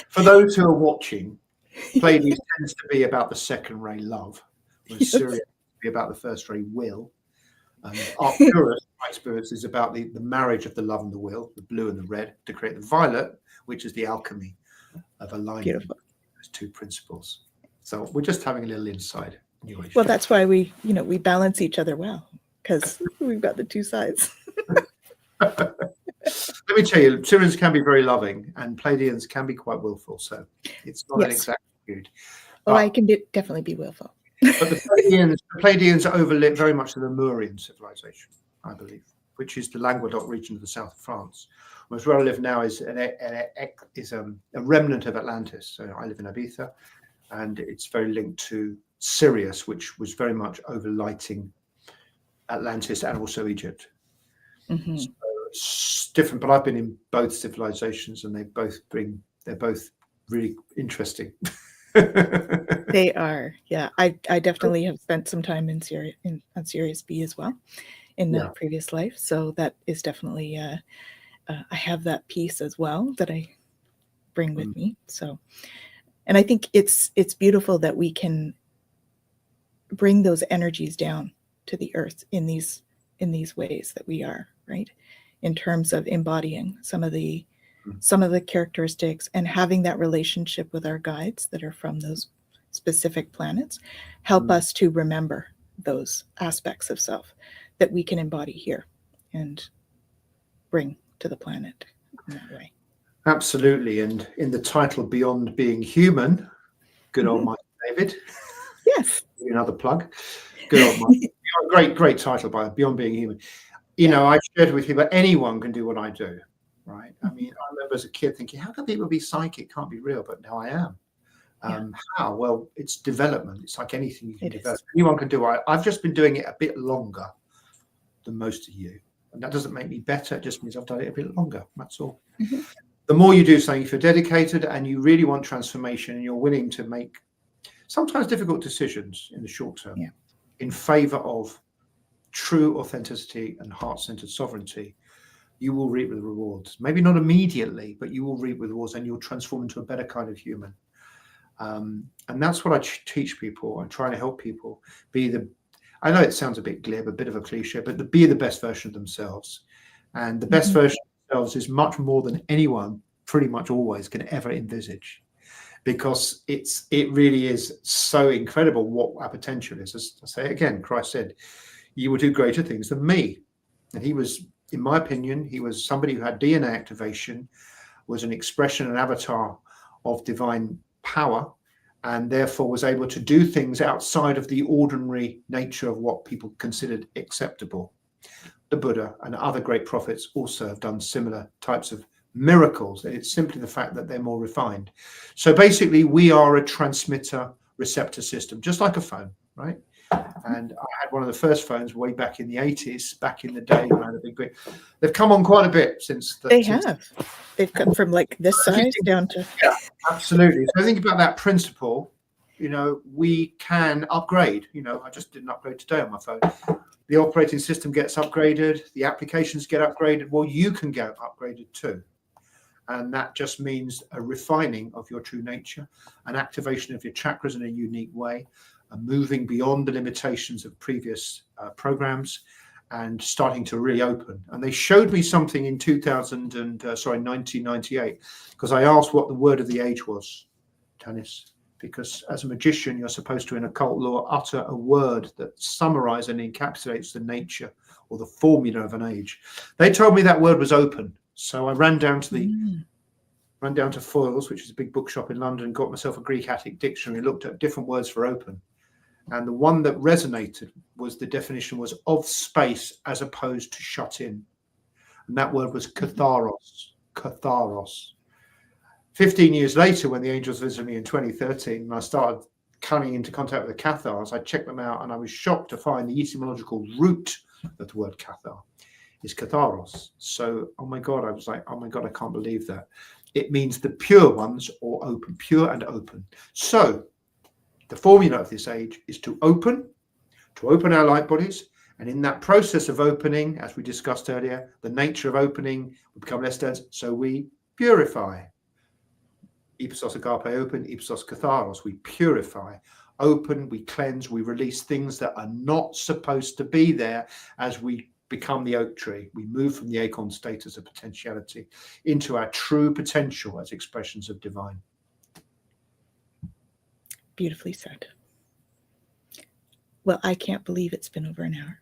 For those who are watching, Pleiades tends to be about the second ray love, whereas Sirius tends to be about the first ray will. Arcturus, my experience, is about the marriage of the love and the will, the blue and the red, to create the violet, which is the alchemy of aligning those two principles. So we're just having a little inside. Well, that's why we balance each other well, because we've got the two sides. Let me tell you, Sirians can be very loving, and Pleiadians can be quite willful. So it's not an exact good. I can definitely be willful. But the Pleiadians overlap very much the Lemurian civilization, I believe, which is the Languedoc region of the south of France. Whereas where I live now is a remnant of Atlantis. So I live in Ibiza, and it's very linked to Sirius, which was very much overlighting Atlantis and also Egypt. Mm-hmm. So it's different, but I've been in both civilizations, and they're both really interesting. They are, yeah. I definitely have spent some time on Sirius B as well in the previous life. So that is definitely I have that piece as well that I bring with me. So, and I think it's beautiful that we can bring those energies down to the earth in these ways that we are, right? In terms of embodying some of the characteristics and having that relationship with our guides that are from those specific planets, help us to remember those aspects of self that we can embody here and bring to the planet in that way. Absolutely. And in the title Beyond Being Human, good old Mike David. Yes. Another plug. Good old Mike. Great title by Beyond Being Human. I've shared with you that anyone can do what I do. right? I mean, I remember as a kid thinking, how can people be psychic? Can't be real, but now I am. How? Well, it's development. It's like anything you can develop. Anyone can do it. I've just been doing it a bit longer than most of you. And that doesn't make me better. It just means I've done it a bit longer. That's all. The more you do something, if you're dedicated and you really want transformation and you're willing to make sometimes difficult decisions in the short term in favor of true authenticity and heart-centered sovereignty, you will reap the rewards. Maybe not immediately, but you will reap the rewards and you'll transform into a better kind of human. And that's what I teach people. I'm trying to help people be I know it sounds a bit glib, a bit of a cliche, but be the best version of themselves. And the best version of themselves is much more than anyone pretty much always can ever envisage, because it really is so incredible what our potential is. As I say again, Christ said, you will do greater things than me. And he was, in my opinion, he was somebody who had DNA activation, was an expression, an avatar of divine power, and therefore was able to do things outside of the ordinary nature of what people considered acceptable. The Buddha and other great prophets also have done similar types of miracles. It's simply the fact that they're more refined. So basically, we are a transmitter receptor system, just like a phone, right? And I had one of the first phones way back in the 80s, back in the day when I had a big. They've come on quite a bit since. They've come from like this size down to. Yeah, absolutely. So think about that principle. We can upgrade. I just did an upgrade today on my phone. The operating system gets upgraded. The applications get upgraded. Well, you can get upgraded too. And that just means a refining of your true nature, an activation of your chakras in a unique way, a moving beyond the limitations of previous programs and starting to really open. And they showed me something in 1998, because I asked what the word of the age was, Tanys, because as a magician, you're supposed to, in occult law, utter a word that summarizes and encapsulates the nature or the formula of an age. They told me that word was open. So I ran down to Foyle's, which is a big bookshop in London, got myself a Greek Attic dictionary, looked at different words for open. And the one that resonated was the definition was of space as opposed to shut in. And that word was katharos. Katharos. 15 years later, when the angels visited me in 2013, and I started coming into contact with the cathars, I checked them out and I was shocked to find the etymological root of the word cathar is katharos. So, oh my God, I was like, oh my God, I can't believe that. It means the pure ones or open, pure and open. So the formula of this age is to open our light bodies. And in that process of opening, as we discussed earlier, the nature of opening will become less dense. So we purify. Ipsos agape open, ipsos katharos. We purify, open, we cleanse, we release things that are not supposed to be there as we become the oak tree. We move from the acorn status of potentiality into our true potential as expressions of divine. Beautifully said. Well, I can't believe it's been over an hour.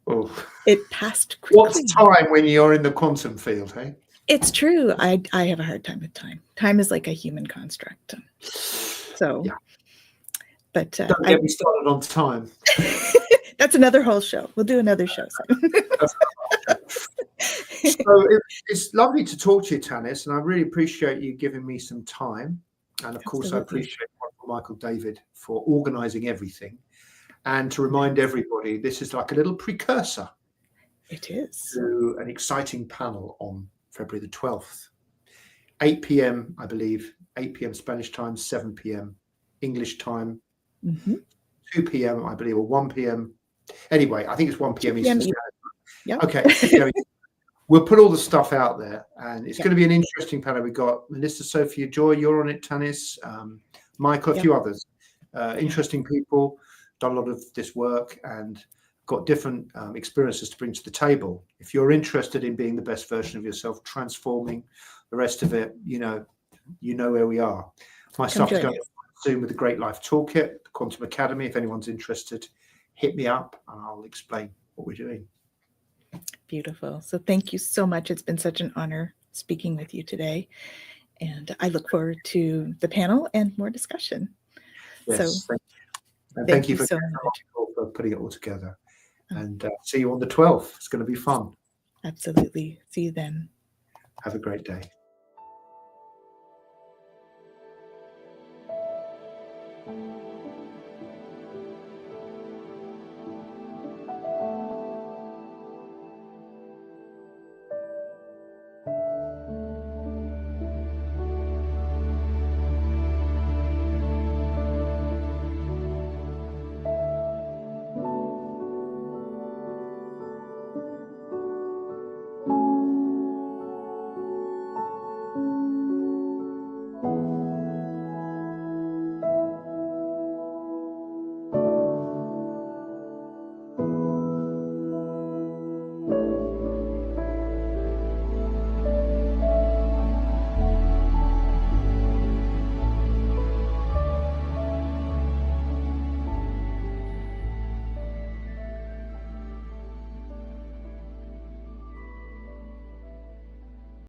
Oh, it passed quickly. What's time when you're in the quantum field, hey? It's true. I have a hard time with time. Time is like a human construct. So, yeah. But don't get me started on time. That's another whole show. We'll do another show. So it's lovely to talk to you, Tanys, and I really appreciate you giving me some time. And of course, I appreciate Michael David for organising everything, and to remind everybody, this is like a little precursor. It is. To an exciting panel on February the 12th, 8 p.m. I believe, 8 p.m. Spanish time, 7 p.m. English time, 2 p.m. I believe, or 1 p.m. Anyway, I think it's 1 p.m. Eastern Standard Time. Yep. Okay. We'll put all the stuff out there, and it's going to be an interesting panel. We've got Melissa, Sophia, Joy, you're on it, Tanys, Michael, a few others. Interesting people, done a lot of this work, and got different experiences to bring to the table. If you're interested in being the best version of yourself, transforming the rest of it, you know where we are. My stuff is going soon with the Great Life Toolkit, the Quantum Academy. If anyone's interested, hit me up and I'll explain what we're doing. Beautiful. So thank you so much. It's been such an honor speaking with you today. And I look forward to the panel and more discussion. Yes, so thank you so much for putting it all together. And see you on the 12th. It's going to be fun. Absolutely. See you then. Have a great day.